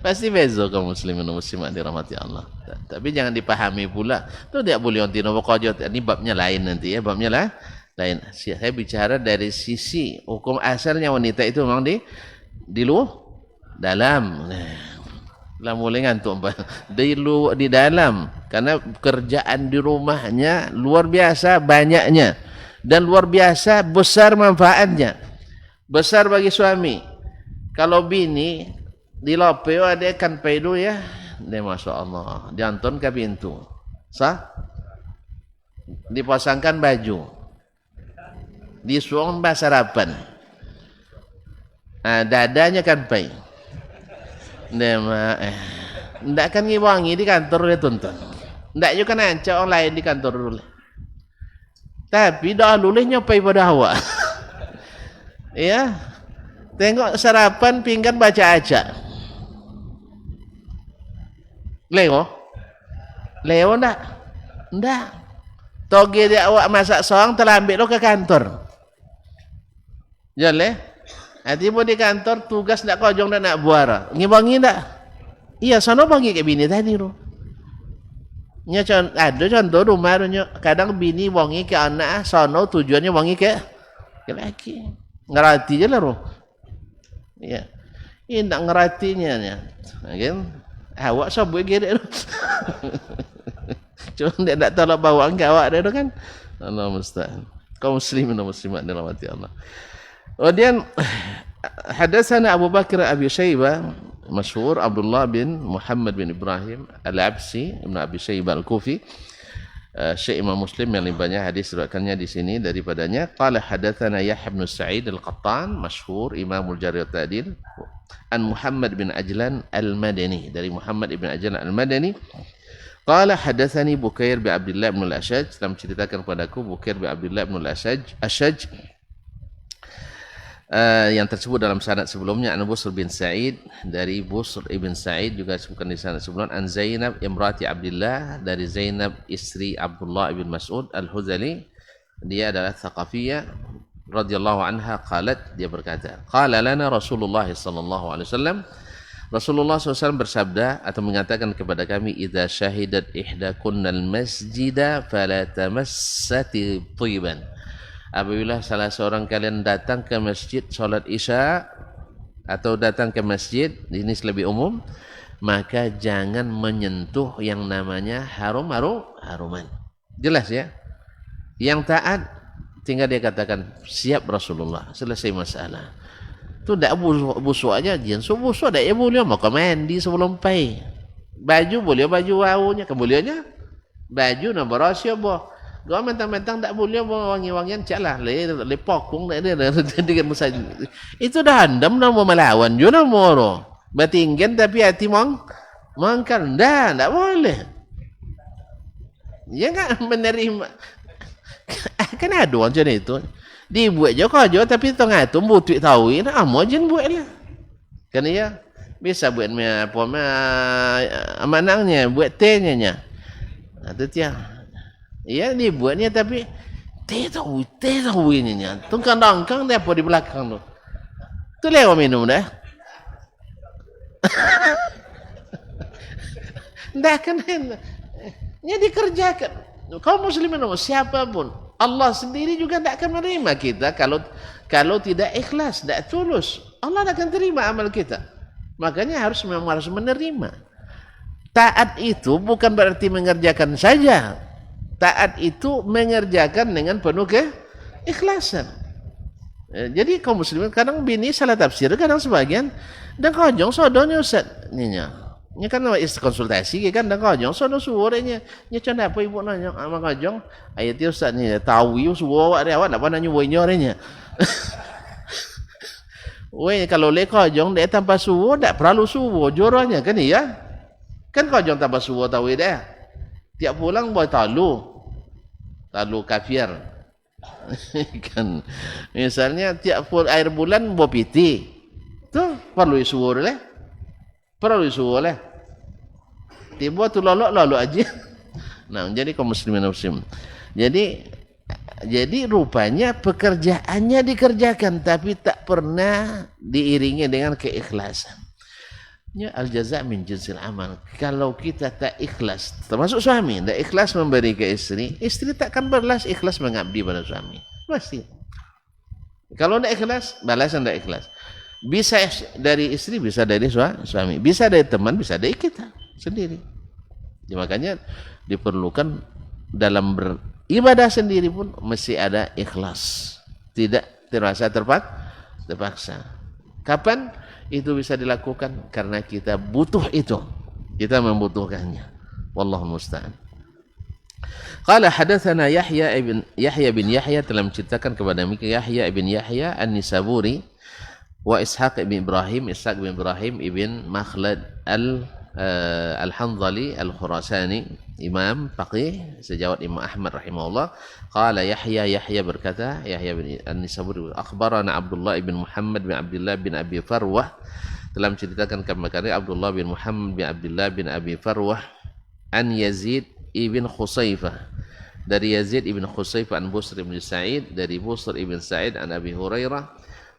Pasti bezo kaum muslimin dan muslimat dirahmati Allah. Tapi jangan dipahami pula tu tidak boleh onti no bekerja, ini babnya lain nanti ya, babnya lain. Saya bicara dari sisi hukum asalnya wanita itu memang di luar dalam. Lah mulai ngantuk di dalam, karena kerjaan di rumahnya luar biasa banyaknya dan luar biasa besar manfaatnya. Besar bagi suami. Kalau bini di lopeo ada ikan paidu ya, dia masya Allah dianton ke pintu, dipasangkan baju, disuang sarapan, dadanya kan pai, dia ndak kan ngiwangi di kantor dia tuntun, ndak juga nancak orang lain di kantor dulu, tapi doa lulehnya pai pada awak. Ya, tengok sarapan pinggan baca aja. Leo ndak. Toge dia awak masak soang terlambat lo ke kantor. Jale, hati pun di kantor tugas ndak kojong dan nak buara. Ngibangi ndak? Iya, sono bagi ke bini tadi lo. Nya ada contoh rumah nya kadang bini wangi ke anak, sono tujuannya wangi ke laki. Ngerati je lah roh. Ya. Ini nak ngeratinya ya. Kan? Awak sabuk gede tu. Cuma dia tak tahu bawa ke awak dia tu kan. Allah musta'an. Kaum muslimin dan muslimat dirahmati Allah. Kemudian hadatsana Abu Bakar Abi Syaibah, masyhur Abdullah bin Muhammad bin Ibrahim Al-Absi, Ibn Abi Syaibah Al-Kufi. Syekh Imam Muslim yang lebih banyak hadis riwayatkannya di sini daripadanya. Qala hadatsana Yahya bin Sa'id Al-Qattan, masyhur Imamul Jarh wa Ta'dil, an Muhammad bin Ajlan Al-Madani, dari Muhammad bin Ajlan Al-Madani. Qala hadatsani Bukair bin Abdullah bin Al-Ashaj, telah menceritakan kepadaku Bukair bin Abdullah bin Al-Ashaj yang tersebut dalam sanad sebelumnya, an Busr bin Sa'id, dari Busr ibn Sa'id juga disebutkan di sanad sebelumnya, an Zainab imrati Abdullah, dari Zainab istri Abdullah ibn Mas'ud Al-Huzali, dia adalah Thaqafiyah radhiyallahu anha, qalat, dia berkata, qala lana Rasulullah sallallahu alaihi wasallam, Rasulullah SAW bersabda atau mengatakan kepada kami, idza syahidat ihdakunnal masjida fala tamassati thiban, apabila salah seorang kalian datang ke masjid solat isya atau datang ke masjid, ini lebih umum, maka jangan menyentuh yang namanya haruman. Jelas ya? Yang taat tinggal dia katakan siap Rasulullah, selesai masalah. Itu tidak busuk aja, jangan busuk, tidak ya boleh, maka mandi sebelum pai. Baju boleh baju wawunya, kemulianya baju na berasya boh. Gua mentang-mentang tak boleh wangi-wangian caklah le pokong dia dengan musaj. Itu dah handam dah mau melawan jo na moro. Batinggan tapi hati mangkal ndak boleh. Ya enggak menerima. Kan ada orang macam itu. Dibuat je kau je tapi tengah tu butuh tahu ini amo jen buat lah. Kan ya bisa buat apa amanangnya buat tehnya nya. Itu dia. Iya dibuatnya tapi teh tahu ini nya. Tu kandang-kandang dia apa di belakang tu. Tu lewat minum dah. Dah kan nya dikerjakan. Kaum muslimin siapapun Allah sendiri juga tidak akan menerima kita kalau tidak ikhlas, tidak tulus. Allah tidak akan terima amal kita. Makanya harus menerima. Taat itu bukan berarti mengerjakan saja. Taat itu mengerjakan dengan penuh keikhlasan. Jadi kaum muslimin kadang bini salah tafsir, kadang sebagian dan kojong sodonya Ustaz. Ini kan konsultasi kan dan kojong sodo suaranya. Nya canda apa ibu nanya sama kojong? Ayat Ustaz ni tahu suara awak nak nanya woinya. Weh kalau le kojong dia tanpa suara tak perlu suara joranya kan iya? Kan kojong tanpa suara tahu dah. Tiap pulang buat talu kafir. Kan misalnya tiap air bulan buat piti. Tu perlu suara lah. Perlu suara lah. Tiba tu lalu aja. Nah, jadi kaum muslimin muslim. Jadi rupanya pekerjaannya dikerjakan tapi tak pernah diiringi dengan keikhlasan. Ya al-jaza' min jinsil amal. Kalau kita tak ikhlas, termasuk suami, tak ikhlas memberi ke istri, istri takkan balas ikhlas mengabdi pada suami. Pasti. Kalau tak ikhlas, balasan tak ikhlas. Bisa dari istri, bisa dari suami, bisa dari teman, bisa dari kita sendiri. Ya, makanya diperlukan dalam beribadah sendiri pun mesti ada ikhlas. Tidak terasa terpaksa. Kapan itu bisa dilakukan? Karena kita butuh itu. Kita membutuhkannya. Wallahu musta'an. Qala hadatsana Yahya bin Yahya telah menceritakan kepada kami Yahya bin Yahya An-Nisaburi wa Ishaq bin Ibrahim ibn Makhlad Al-Hanzali Al-Khurasani imam faqih sejawat Imam Ahmad rahimahullah. Qala Yahya berkata, Yahya bin An-Nisaburi akhbarana Abdullah bin Muhammad bin Abdullah bin Abi Farwah telah menceritakan kepada Abdullah bin Muhammad bin Abdullah bin Abi Farwah an Yazid ibn Khusaifah dari Yazid ibn Khusaifah an Busr ibn Sa'id dari Busr ibn Sa'id an Abi Hurairah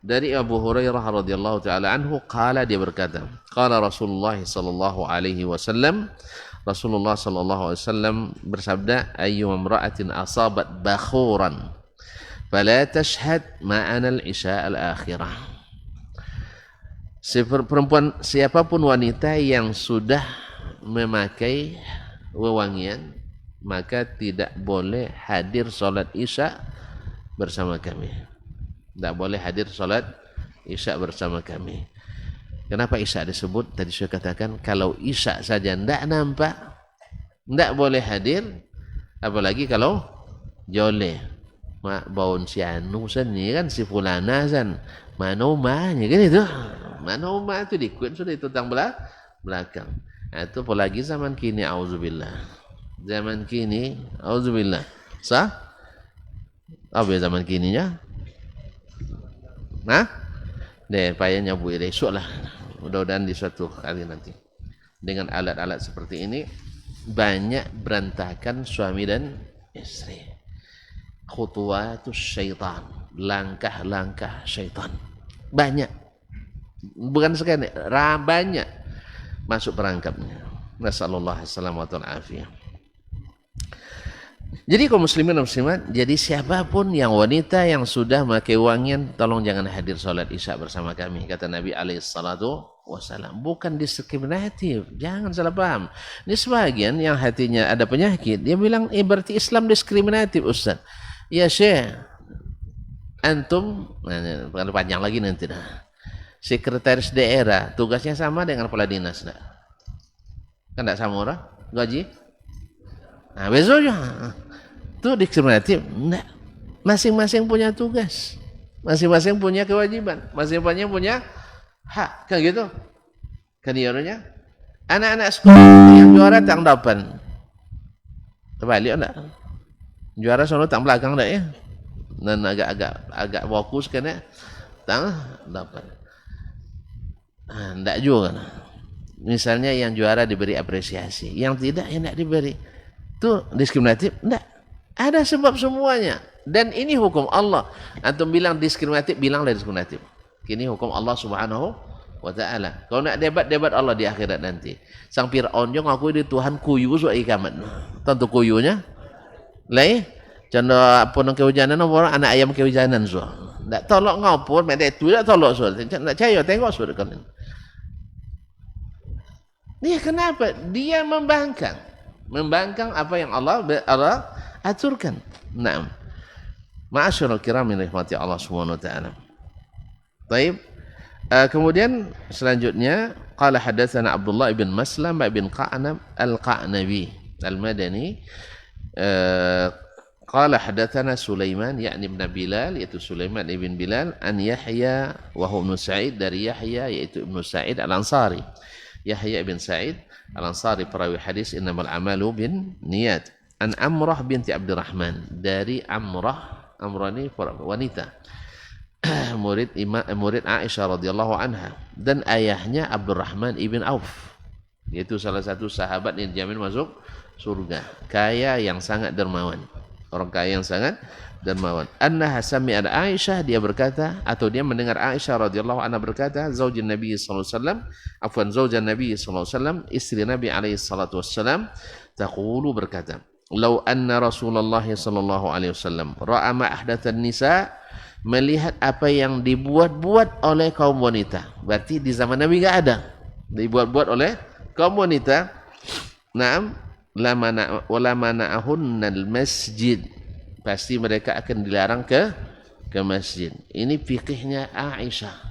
dari Abu Hurairah radhiyallahu taala anhu qala dia berkata qala Rasulullah sallallahu alaihi wasallam Rasulullah sallallahu alaihi wasallam bersabda ayyu imra'atin asabat bakhuran fala tashhad ma'ana al-isya al-akhirah. Perempuan siapapun wanita yang sudah memakai wewangian maka tidak boleh hadir salat isya bersama kami. Tidak boleh hadir salat isya bersama kami. Kenapa isya disebut? Tadi saya katakan kalau isya saja tidak nampak, tidak boleh hadir, apalagi kalau joleh. Mak baun si anu ni kan si fulana san mana umahnya kan itu. Mana umah itu dikut sudah itu tang belakang. Nah, itu apalagi zaman kini auzubillah. Zaman kini auzubillah. Sah? Apa zaman kininya? Nah? Deh payahnya Bu esok lah. Mudah-mudahan di suatu kali nanti. Dengan alat-alat seperti ini banyak berantakan suami dan istri. Khutuwatus syaitan, langkah-langkah syaitan. Banyak. Bukan sekali, banyak masuk perangkapnya. Nasallallahu alaihi wasallam. Jadi kaum muslimin dan muslimat, jadi siapapun yang wanita yang sudah memakai wangian, tolong jangan hadir salat isya bersama kami, kata Nabi alaihi salatu wasallam. Bukan diskriminatif, jangan salah paham. Ini sebagian yang hatinya ada penyakit, dia bilang berarti Islam diskriminatif Ustaz. Ya Syekh, antum, bukan panjang lagi nanti dah. Sekretaris daerah tugasnya sama dengan kepala dinas, nah. Kan tidak sama orang gaji. Nah, besoknya itu diskriminatif. Enggak. Masing-masing punya tugas, masing-masing punya kewajiban, masing-masing punya hak, kan gitu. Kan ianya anak-anak sekolah yang juara tang depan. Terbalik enggak? Juara sono tang belakang enggak ya? Dan agak fokus kan ya. Tang depan. Nah, enggak juga. Misalnya yang juara diberi apresiasi, yang tidak ya enggak diberi. Itu diskriminatif? Enggak. Ada sebab semuanya. Dan ini hukum Allah. Antum bilang diskriminatif, bilanglah diskriminatif. Ini hukum Allah Subhanahu wa ta'ala. Kalau nak debat Allah di akhirat nanti. Sang Fir'aun yang ngaku di Tuhan kuyu suat ikamat. Tentu kuyunya. Lai, contoh punang kehujanan orang anak ayam kehujanan suat. Tak tolak ngapur, medek itu tak tolak suat. Tak caya tengok suat kalian. Dia kenapa? Dia membangkang apa yang Allah aturkan. Naam. Ma'asyiral kiram yang dirahmati Allah Subhanahu wa taala. Baik. Kemudian selanjutnya qala hadatsana Abdullah ibn Maslam ibn Qa'nab al-Qa'nabi al-Madani qala hadatsana Sulaiman yakni ibn Bilal yaitu Sulaiman ibn Bilal an Yahya wa huwa ibn Sa'id dari Yahya yaitu ibn Sa'id al-Ansari. Yahya ibn Sa'id al-Ansari perawi hadis innamal a'malu bin niyat. An Amrah binti Abdurrahman dari Amrah ini wanita murid Aisyah radhiyallahu anha dan ayahnya Abdurrahman ibn Auf yaitu salah satu sahabat yang dijamin masuk surga, kaya yang sangat dermawan, orang kaya yang sangat dermawan. Annaha sami'at Aisyah, dia berkata atau dia mendengar Aisyah radhiyallahu anha berkata, zaujin Nabi sallallahu alaihi wasallam, afwan zaujan Nabi sallallahu alaihi wasallam, istri Nabi alaihi salatu wasallam, taqulu berkata, lau anna Rasulullah sallallahu alaihi wasallam ra'a ma ahdatsan nisa, melihat apa yang dibuat-buat oleh kaum wanita. Berarti di zaman Nabi enggak ada. Dibuat-buat oleh kaum wanita. Naam, la mana'ahunnal masjid. Pasti mereka akan dilarang ke masjid. Ini fikihnya Aisyah.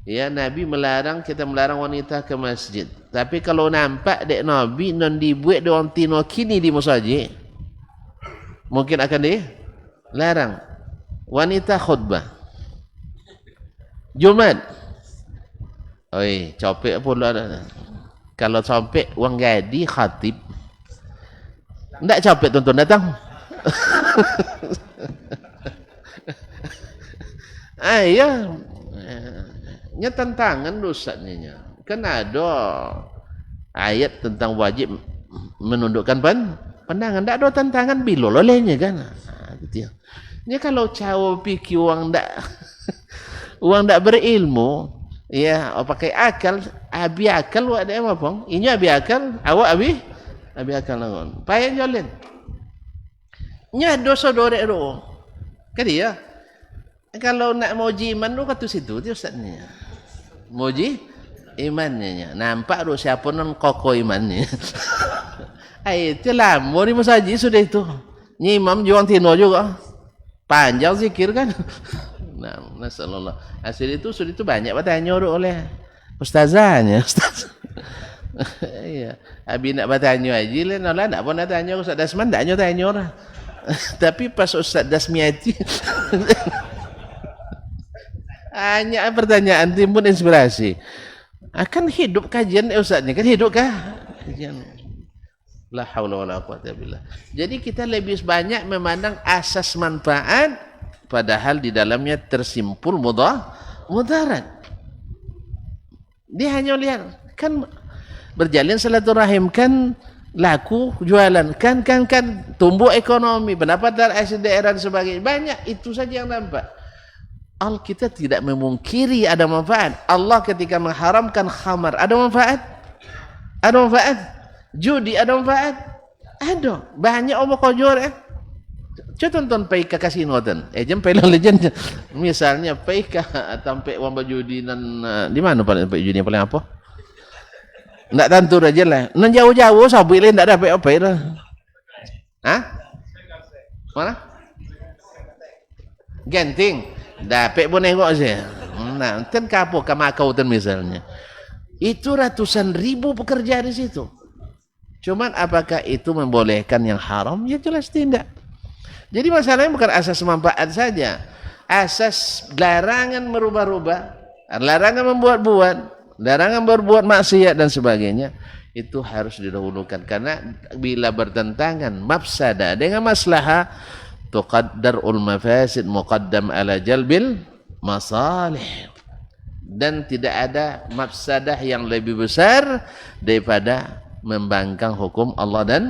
Ya, Nabi melarang, kita melarang wanita ke masjid. Tapi kalau nampak dek Nabi non dibuat orang tino kini di masjid, mungkin akan dilarang. Wanita khutbah Jumat, oi copek pula. Kalau copek uang gaji khatib, ndak copek tuntun datang. Ya. Nya tantangan dosanya. Kan ada ayat tentang wajib menundukkan pandangan. Tak ada tantangan bilol olehnya kan. Gitu ya. Nya kalau cawo pikir uang ndak berilmu, ya pakai akal, abi akal wa ada apa? Ini abi akal, awak abi akal langon. Payah jalan. Nya dosa dorek ro. Kan dia. Kalau nak moji iman tu kata situ dia ustaznya. Moji imannya. Nampak tu siapa non kokoh imannya. Itu lah, mau di masjid sudah itu. Ni imam juang tino juga. Panjang zikir kan. Nah, nasallallahu. Hasil itu sudah itu banyak bertanya oleh ustazahnya, ustaz. Iya, abi nak bertanya aja lah, nolah nak pun nak tanya Ustaz Dasman, tak tanya orang. Tapi pas Ustaz Dasmiati hanya pertanyaan timbul inspirasi. Akan hidup kajian Ustaznya kan hidup kah? Kajian. La haula wala quwata billah. Jadi kita lebih banyak memandang asas manfaat padahal di dalamnya tersimpul mudarat. Dia hanya lihat kan berjalin silaturahim kan laku jualan kan tumbuh ekonomi pendapatan daerah dan sebagainya banyak itu saja yang nampak. Kita tidak memungkiri ada manfaat. Allah ketika mengharamkan khamar ada manfaat? Ada manfaat? Judi ada manfaat? Ada. Banyak omong kojor Coba tonton Paika kasino dan jam Paylang Legend. Misalnya Paika sampai uang judi dan di mana paling judi yang paling apa? Enggak tentu aja lah. Nan jauh-jauh sabu ile ndak dapat apa itu. Hah? Mana? Genting. Dapat pun nengok saja. Nah, kan kapok kamakau misalnya. Itu ratusan ribu pekerja di situ. Cuman apakah itu membolehkan yang haram? Ya jelas tidak. Jadi masalahnya bukan asas manfaat saja. Asas larangan merubah-rubah, larangan membuat-buat, larangan berbuat maksiat dan sebagainya, itu harus didahulukan. Karena bila bertentangan mafsadah dengan maslahah, tuqaddarul mafasid muqaddam ala jalbil masalih. Dan tidak ada mafsadah yang lebih besar daripada membangkang hukum Allah dan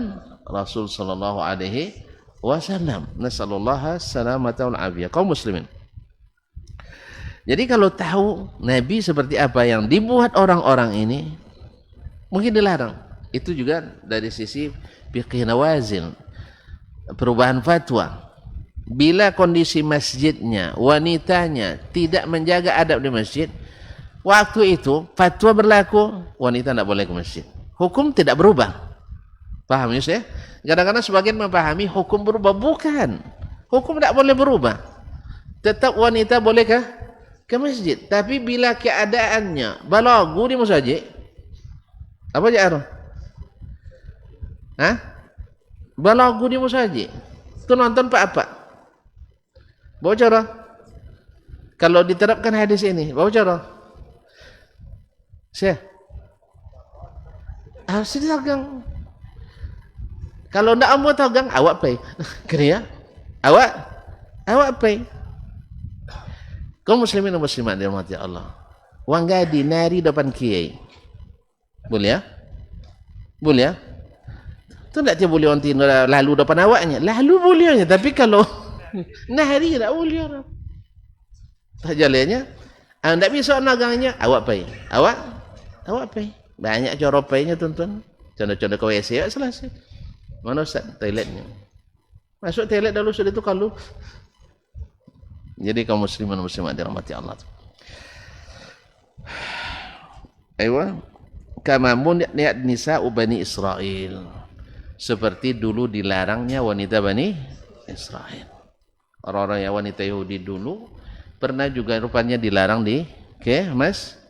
Rasul sallallahu alaihi wasallam. Nasallallahu salamata wal afiyah. Kaum muslimin. Jadi kalau tahu Nabi seperti apa yang dibuat orang-orang ini, mungkin dilarang. Itu juga dari sisi fiqh nawazil, perubahan fatwa. Bila kondisi masjidnya, wanitanya tidak menjaga adab di masjid, waktu itu fatwa berlaku, wanita tidak boleh ke masjid. Hukum tidak berubah. Paham ya saya? Kadang-kadang sebagian memahami hukum berubah. Bukan. Hukum tidak boleh berubah. Tetap wanita boleh ke masjid. Tapi bila keadaannya balagu di masjid, apa aja? Hah? Balagu di masjid. Itu nonton apa? Bawa cara. Kalau diterapkan hadis ini, bawa cara. Saya harus dilakukan. Kalau ndak ambo tagang awak pay. Kira ya? Awak pay. Kaum muslimin dan muslimat dirahmati Allah. Wanggadi nari depan kiai. Boleh ya? Boleh ya? Tu ndak dia boleh onti lalu depan awaknya. Lalu bolehnya, tapi kalau nari tak boleh. Tak jalannya. Ndak bisa nagangnya awak pay. Awak pay. Banyak cara paynya tuan-tuan. Contoh-contoh ke WC ya selesai. Mana Ustaz toiletnya? Masuk toilet dulu sudah itu kalau. Jadi kaum muslimin dan muslimat dirahmati Allah. Aywa, kama niat nisa Bani Israel. Seperti dulu dilarangnya wanita Bani Israel. Orang-orang yang wanita Yahudi dulu pernah juga rupanya dilarang di Mas.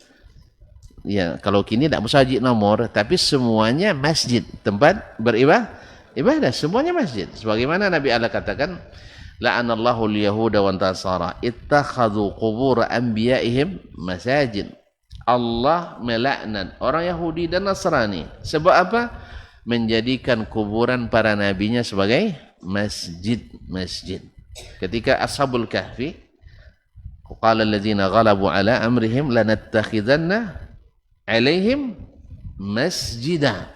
Ya, kalau kini tidak musajid nomor, tapi semuanya masjid, tempat beribadah, semuanya masjid. Sebagaimana Nabi Allah katakan, la'anallahu al-yahuda wa an-nasara ittakhadhu qubur anbiya'ihim masajid. Allah melaknat orang Yahudi dan Nasrani. Sebab apa? Menjadikan kuburan para nabinya sebagai masjid. Ketika Ashabul Kahfi, qala alladziina ghalabu ala amrihim lanattakhidanna alaihim masjidah.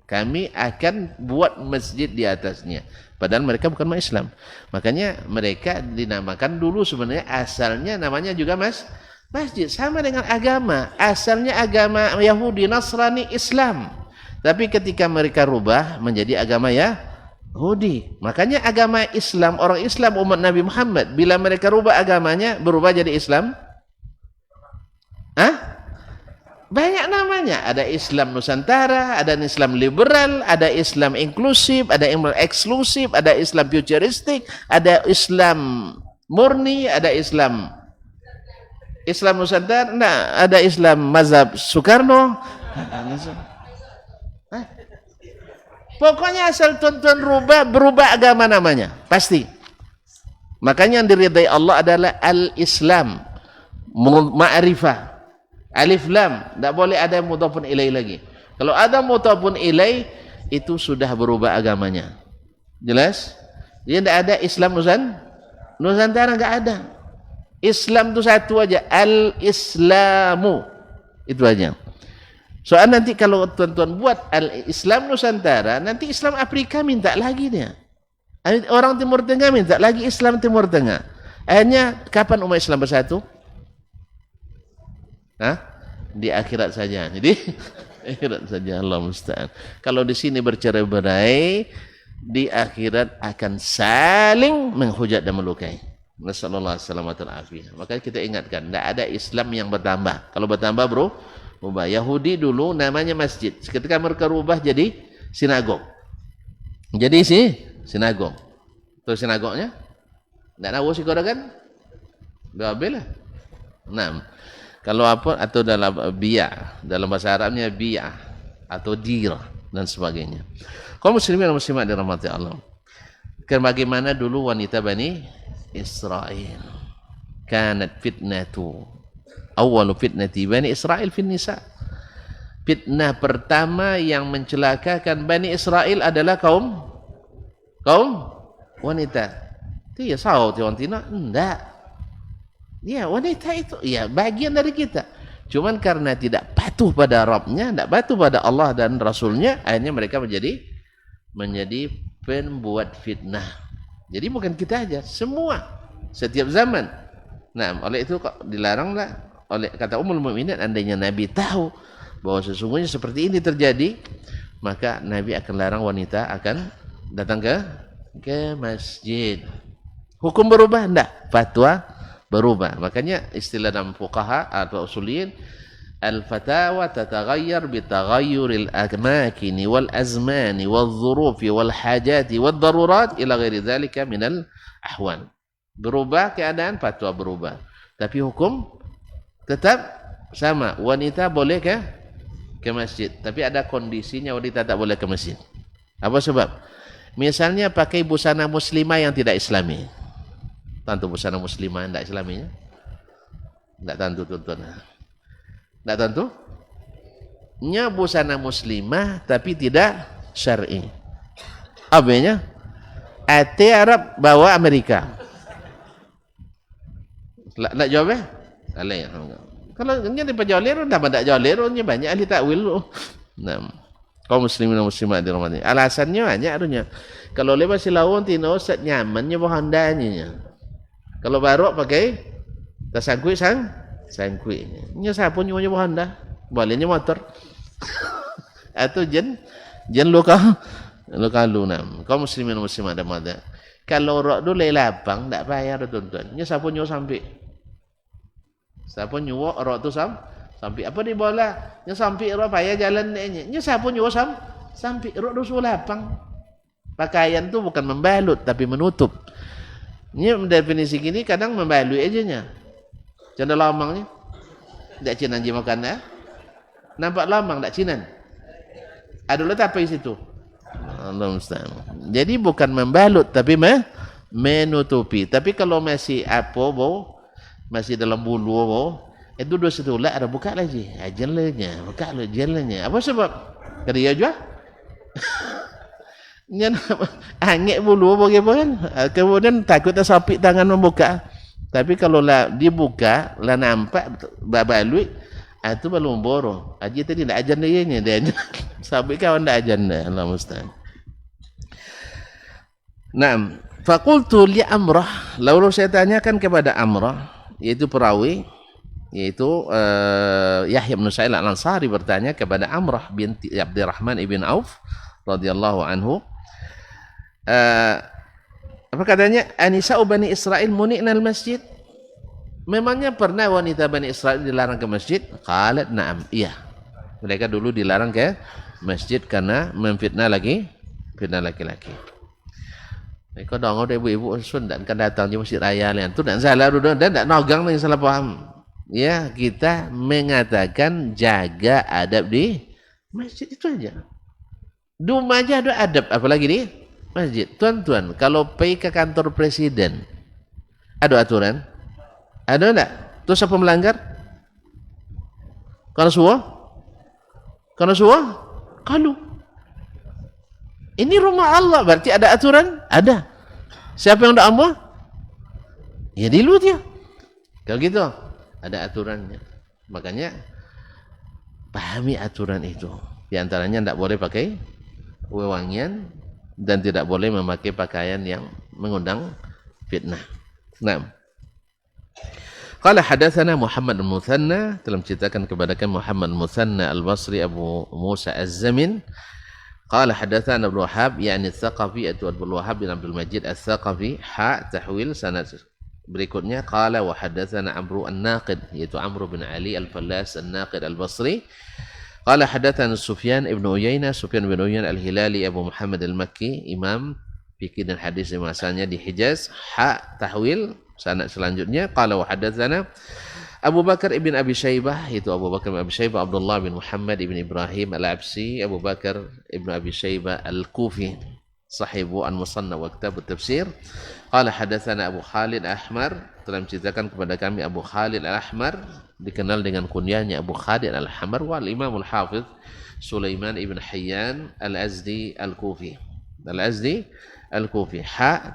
Kami akan buat masjid di atasnya. Padahal mereka bukan umat Islam. Makanya mereka dinamakan dulu sebenarnya asalnya namanya juga masjid. Sama dengan agama. Asalnya agama Yahudi, Nasrani, Islam. Tapi ketika mereka rubah menjadi agama Yahudi. Makanya agama Islam, orang Islam umat Nabi Muhammad, bila mereka rubah agamanya, berubah jadi Islam. Banyak namanya. Ada Islam Nusantara, ada Islam liberal, ada Islam inklusif, ada Islam eksklusif, ada Islam futuristik, ada Islam murni, ada Islam Nusantara, ada Islam mazhab Soekarno. Pokoknya asal tuan-tuan berubah agama namanya, pasti. Makanya yang diridai Allah adalah al-Islam, ma'rifah. Alif lam, tak boleh ada mudhafun ilai lagi. Kalau ada mudhafun ilai, itu sudah berubah agamanya. Jelas? Dia tidak ada Islam Nusantara, enggak ada. Islam itu satu aja, al-Islamu. Itu aja. Soal nanti kalau tuan-tuan buat al-Islam Nusantara, nanti Islam Afrika minta lagi dia. Orang Timur Tengah minta lagi Islam Timur Tengah. Akhirnya kapan umat Islam bersatu? Di akhirat saja. Jadi akhirat saja, Allah musta'an. Kalau di sini bercerai-berai, di akhirat akan saling menghujat dan melukai. Nasallallahu alaihi wasallam. Maka kita ingatkan, tidak ada Islam yang bertambah. Kalau bertambah berubah. Yahudi dulu namanya masjid. Ketika mereka rubah jadi sinagog. Jadi sinagog. Terus sinagognya tidak tahu sih kan? Babelah. Nah, kalau apa atau dalam bahasa Arabnya bi'ah atau dir. dan sebagainya. Kaum muslimin dan muslimat dirahmati Allah. Bagaimana dulu wanita Bani Israel? Kanat fitnatu awwalu fitnati Bani Israel fin nisa. Fitnah pertama yang mencelakakan Bani Israel adalah kaum wanita. Itu ya saw orang Tina? Enggak. Ya wanita itu ya bagian dari kita. Cuman karena tidak patuh pada Rabbnya, tidak patuh pada Allah dan Rasulnya, akhirnya mereka menjadi pembuat fitnah. Jadi bukan kita aja, semua, setiap zaman. Nah, oleh itu dilaranglah oleh kata Ummul Mukminin, andainya Nabi tahu bahwa sesungguhnya seperti ini terjadi, maka Nabi akan larang wanita akan datang ke masjid. Hukum berubah enggak? Fatwa berubah. Makanya istilah dalam fuqaha atau usuliyin, al-fatawa tataghayyar bi taghayyuril amakin wal azman wal dhuruf wal hajat wal darurat ila ghairi dzalika minal ahwan. Berubah keadaan, fatwa berubah. Tapi hukum tetap sama. Wanita boleh ke masjid, tapi ada kondisinya wanita tak boleh ke masjid. Apa sebab? Misalnya pakai busana muslimah yang tidak islami. Tentu busana muslimah yang tidak islaminya? Tidak tentu tuan-tuan. Tidak tentu? Nya busana muslimah tapi tidak syar'i. Apanya? Ate Arab bawa Amerika. Nak jawab Alay. Kalau nya di pajolir dah banyak jolir, nya banyak ahli takwil. Nah, kaum muslimin dan muslimat dirahmati. Alasannya banyak adunya. Kalau lepas silawon tino set nyamannya bahandanya. Kalau barok pakai tasangkui sangkui. Nya siapa nyonya bahanda? Baliknya motor. Atau jen luka lunam. Kaum muslimin dan muslimat dirahmati. Kalau rok dulu lapang tak payah tuan-tuan. Nya siapa nyonya sampai siapa nyuwak rok tu sampai apa di bola nya sampai rok payah jalan nya siapa nyuwak sampai rok tu lapang. Pakaian tu bukan membalut tapi menutup. Nya definisi gini kadang membalut aja nya. Canda lamangnya. Dak cinan je makan nampak lamang dak cinan. Ada letak apa di situ? Allah musta'an. Jadi bukan membalut tapi menutupi. Tapi kalau masih masih dalam bulu itu dua setulak ada buka lagi jalannya apa sebab kerja juga angin bulu bagaimana kemudian takutnya sapi tangan membuka tapi kalau lah dibuka lah nampak babalui itu belum boro aja tadi tidak ajan dia sapi kawan tidak ajan Allah musta'an. Nah, fakultu li Amrah, lalu saya tanyakan kepada Amrah, yaitu perawi, yaitu Yahya bin Sa'id al-Ansari bertanya kepada Amrah binti Abdurrahman ibn Auf radhiyallahu anhu, apa katanya? Anisa'u Bani Israel muni'na al-masjid. Memangnya pernah wanita Bani Israel dilarang ke masjid? Qalat na'am, iya. Mereka dulu dilarang ke masjid karena memfitnah laki-laki. Kau dong ada ibu-ibu sun dan kan datang di masjid raya lian tu dan salah dan tak nogang yang salah paham. Ya, kita mengatakan jaga adab di masjid itu aja. Di rumah aja ada adab, apalagi di masjid. Tuan-tuan, kalau pergi ke kantor presiden, ada aturan? Ada enggak? Terus siapa melanggar? Kalau suah? Kalau ini rumah Allah, berarti ada aturan? Ada. Siapa yang tidak mau? Ya dilut ya. Kalau gitu, ada aturannya. Makanya, pahami aturan itu. Di antaranya tidak boleh pakai wewangian dan tidak boleh memakai pakaian yang mengundang fitnah. Nah. Qala hadatsana Muhammad al-Muthanna, telah menceritakan kepada kami Muhammad al-Muthanna al-Basri Abu Musa az-Zamin. قال حدثنا ابن وهب يعني الثقفي أبو الوهاب بن عبد المجيد الثقفي تحويل سنة berikutnya قال وحدثنا عمرو الناقد yaitu عمرو بن علي الفلاس الناقد البصري قال حدثنا سفيان بن عيينة سفيان بن عيينة الهلالي أبو محمد المكي imam fikih dan hadis masanya di Hijaz tahwil sanad selanjutnya قال وحدثنا Abu Bakar ibn Abi Syaibah, itu Abu Bakar ibn Abi Syaibah Abdullah bin Muhammad ibn Ibrahim al-Absi, Abu Bakar ibn Abi Syaibah al-Kufi, sahibu an-Musannaf wa kitab at-tafsir. Qala hadatsana Abu Khalid Ahmar, telah menceritakan kepada kami Abu Khalid Al-Ahmar, dikenal dengan kunyahnya Abu Khalid Al-Ahmar, wal Imam Al-Hafiz Sulaiman ibn Hayyan Al-Azdi Al-Kufi. Al-Azdi Al-Kufi.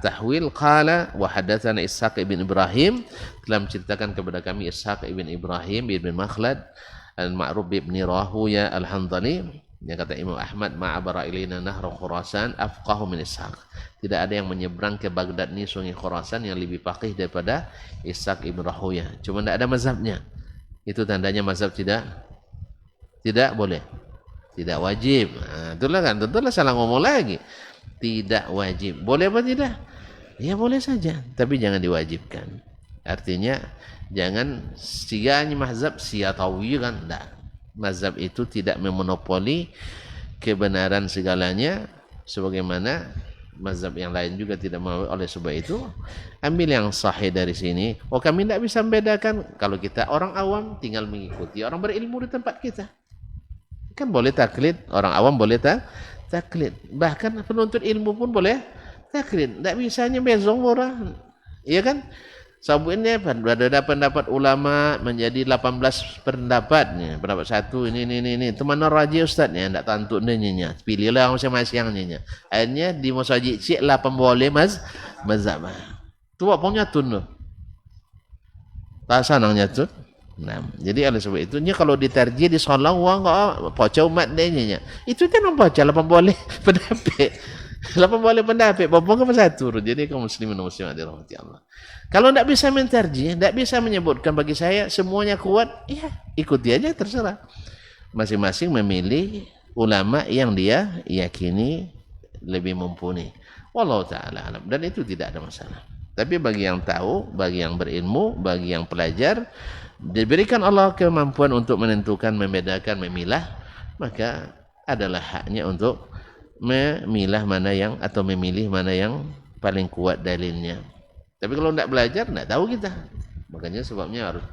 Tahwil qala wa hadatsana Ishaq ibn Ibrahim, telah menceritakan kepada kami Ishaq ibn Ibrahim ibn Makhlad Al-Ma'ruf ibn Rahuya Al-Hanzali. Yang kata Imam Ahmad, ma'abara ilaina nahra Khurasan afqahu min Ishaq. Tidak ada yang menyeberang ke Baghdad ni sungai Khurasan yang lebih faqih daripada Ishaq ibn Rahuya. Cuma tidak ada mazhabnya. Itu tandanya mazhab tidak boleh. Tidak wajib. Itulah kan, tentulah salah ngomong lagi. Tidak wajib. Boleh apa tidak? Ya boleh saja, tapi jangan diwajibkan. Artinya jangan siganya mazhab siyatawi kan, enggak. Mazhab itu tidak memonopoli kebenaran segalanya, sebagaimana mazhab yang lain juga tidak mau. Oleh sebab itu ambil yang sahih dari sini. Oh, kami tidak bisa membedakan. Kalau kita orang awam tinggal mengikuti orang berilmu di tempat kita, kan boleh taklid. Orang awam boleh taklid, bahkan penuntut ilmu pun boleh taklid. Tidak bisanya bezong orang, iya kan? Sabu ini ada pendapat ulama menjadi 18 pendapatnya. Pendapat satu ini. Itu mana raja ustaznya? Tidak tentu nya. Pilihlah masing-masing nya. Akhirnya di masjid cik 8 boleh mazhab. Tu apa nyatun tu? Tak sanang nyatun. Nah, jadi oleh sebab itu kalau diterjih di solat wang baca umat dia. Itu kan baca 8 boleh pendapat. 8 boleh pendapat, apa satu. Jadi kaum muslimin dan muslimat dirahmati Allah. Kalau tidak bisa menterjih, tidak bisa menyebutkan bagi saya semuanya kuat, ya ikuti aja, terserah. Masing-masing memilih ulama yang dia yakini lebih mumpuni. Wallahu ta'ala alam. Dan itu tidak ada masalah. Tapi bagi yang tahu, bagi yang berilmu, bagi yang pelajar, diberikan Allah kemampuan untuk menentukan, membedakan, memilah, maka adalah haknya untuk memilah mana yang, atau memilih mana yang paling kuat dalilnya. Tapi kalau tidak belajar, tidak tahu kita.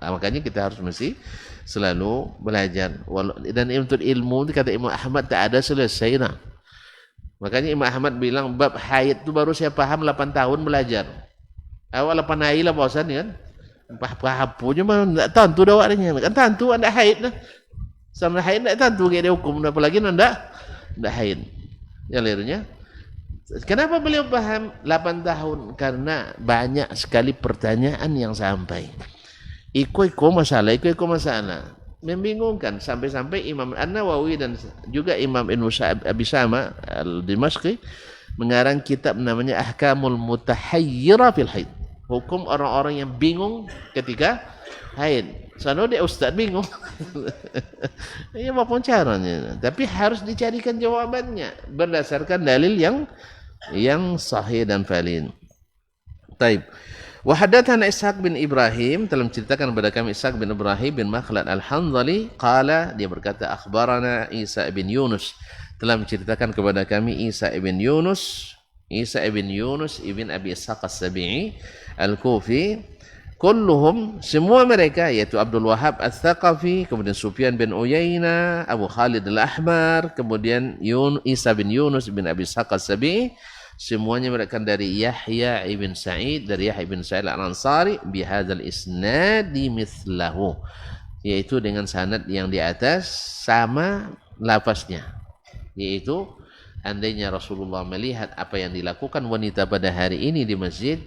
Makanya kita harus mesti selalu belajar. Dan untuk ilmu, kata Imam Ahmad, tak ada selesai. Makanya Imam Ahmad bilang bab haid itu baru saya paham 8 tahun belajar. Awal 8 hari lah bosan kan. Paham punya mah tak tentu dah awaknya. Kan tentu anda haid dah. Sama haid tak tentu ke dia hukum, apalagi anda haid. Ya lirunya. Kenapa beliau paham 8 tahun? Karena banyak sekali pertanyaan yang sampai. Iko masalah. Membingungkan sampai-sampai Imam An-Nawawi dan juga Imam Ibnu Abi Syama Al-Dimashqi mengarang kitab namanya Ahkamul Mutahayyira fil Haid. Hukum orang-orang yang bingung ketika haid. Soalnya dia ustaz bingung. Ya apa caranya? Tapi harus dicarikan jawabannya berdasarkan dalil yang sahih dan valid. Taib. Wa hadatsana Ishaq bin Ibrahim, telah menceritakan kepada kami Ishaq bin Ibrahim bin Makhlad Al-Hanzali, qala, dia berkata akhbarana Isa bin Yunus, telah menceritakan kepada kami Isa ibn Yunus ibn Abi Ishaq As-Sabi'i Al-Kufi, kulluhum, semua mereka, yaitu Abdul Wahab Al-Thaqafi, kemudian Sufyan bin Uyainah, Abu Khalid Al-Ahmar, kemudian Isa bin Yunus bin Abi Ishaq As-Sabi'i, semuanya mereka dari Yahya ibn Sa'id, dari Yahya ibn Sa'id Al-Ansari, bihadzal isnadi mithlahu, yaitu dengan sanad yang di atas sama lafaznya, yaitu andainya Rasulullah melihat apa yang dilakukan wanita pada hari ini di masjid,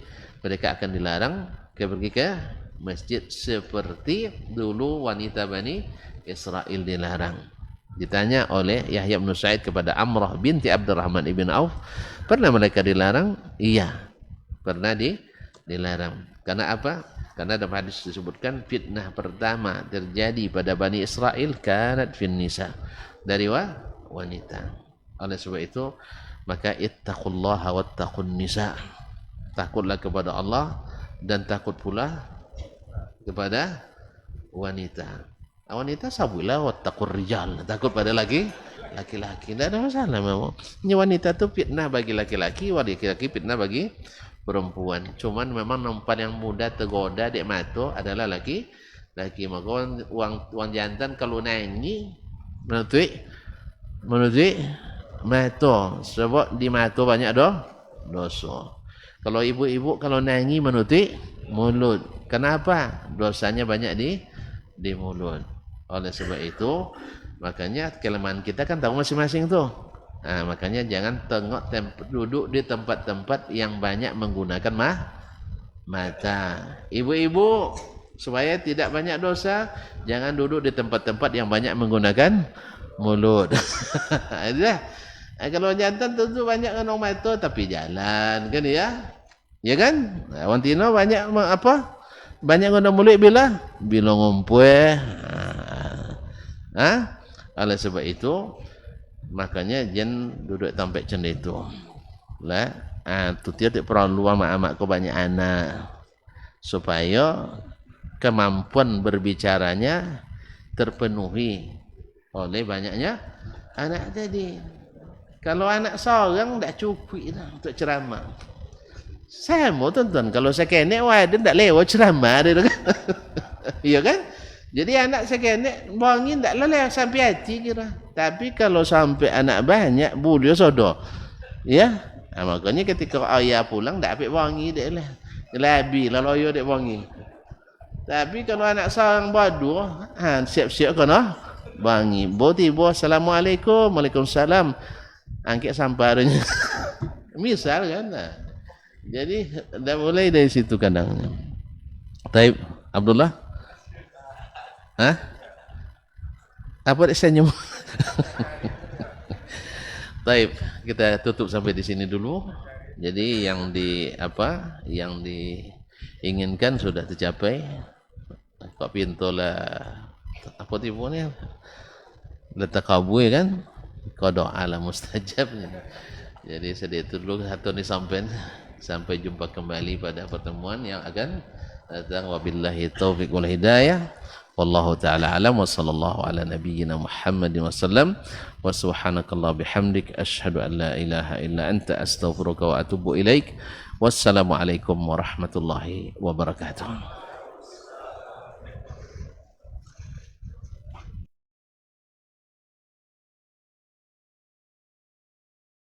mereka akan dilarang pergi ke masjid seperti dulu wanita Bani Israel dilarang. Ditanya oleh Yahya bin Sa'id kepada Amrah binti Abdurrahman ibn Auf, pernah mereka dilarang? Iya, pernah dilarang. Karena apa? Karena dalam hadis disebutkan fitnah pertama terjadi pada Bani Israel kanat fin nisa, dari wanita. Oleh sebab itu maka ittaqullaha wattaqun nisa, takutlah kepada Allah dan takut pula kepada wanita. Wanita sabulah wattaqur rijal, takut pada laki-laki. Tidak ada masalah memang. Ini wanita tu fitnah bagi laki-laki, laki-laki fitnah bagi perempuan. Cuman memang nampak yang mudah tergoda di mata adalah laki laki maka wang jantan kalau nangis menutup mata sebab di mata banyak dosa. Kalau ibu-ibu kalau nangis menutup mulut. Kenapa? Dosanya banyak di mulut. Oleh sebab itu, makanya kelemahan kita kan tahu masing-masing tuh. Nah, makanya jangan duduk di tempat-tempat yang banyak menggunakan mata. Ibu-ibu supaya tidak banyak dosa, jangan duduk di tempat-tempat yang banyak menggunakan mulut. Itulah. Kalau jantan tentu banyak ngenong mata tapi jalan kan ya. Ya kan? Orang Tino banyak banyak ngenong mulut bila ngumpul. Oleh sebab itu makanya jangan duduk tempat macam itu. Lah, tu tiap perlu amak-amak kau banyak anak supaya kemampuan berbicaranya terpenuhi oleh banyaknya anak tadi. Kalau anak seorang tak cukup dah untuk ceramah. Saya mau tuan-tuan, kalau saya kenek dia tak lewat ceramah dia kan. Iya kan? Jadi anak saya kenek bangin tak lewat sampai hati kira. Tapi kalau sampai anak banyak boleh sodo. Ya? Makanya ketika ayah pulang tak ambil wangi dia lah. Lebih lah loyo dia wangi. Tapi kalau anak seorang berdua, siap-siap kena wangi. Tiba assalamualaikum, waalaikumsalam. Angkat samparnya. Misal kan. Jadi dah mulai dari situ kadangnya. Taib Abdullah? Apa dia senyum? Taib, kita tutup sampai di sini dulu. Jadi yang diinginkan sudah tercapai. Kok pintulah apa tipunya? Letak kabui kan? Qada ala mustajabnya. Jadi sedikit dulu satu ni sampai jumpa kembali pada pertemuan yang akan datang. Wabillahi taufiq wal hidayah. Wallahu taala alam wa sallallahu ala nabiyyina Muhammadin wasallam. Wa subhanakallah bihamdik asyhadu an la ilaha illa anta astaghfiruka wa atubu ilaik. Wassalamu alaikum warahmatullahi wabarakatuh.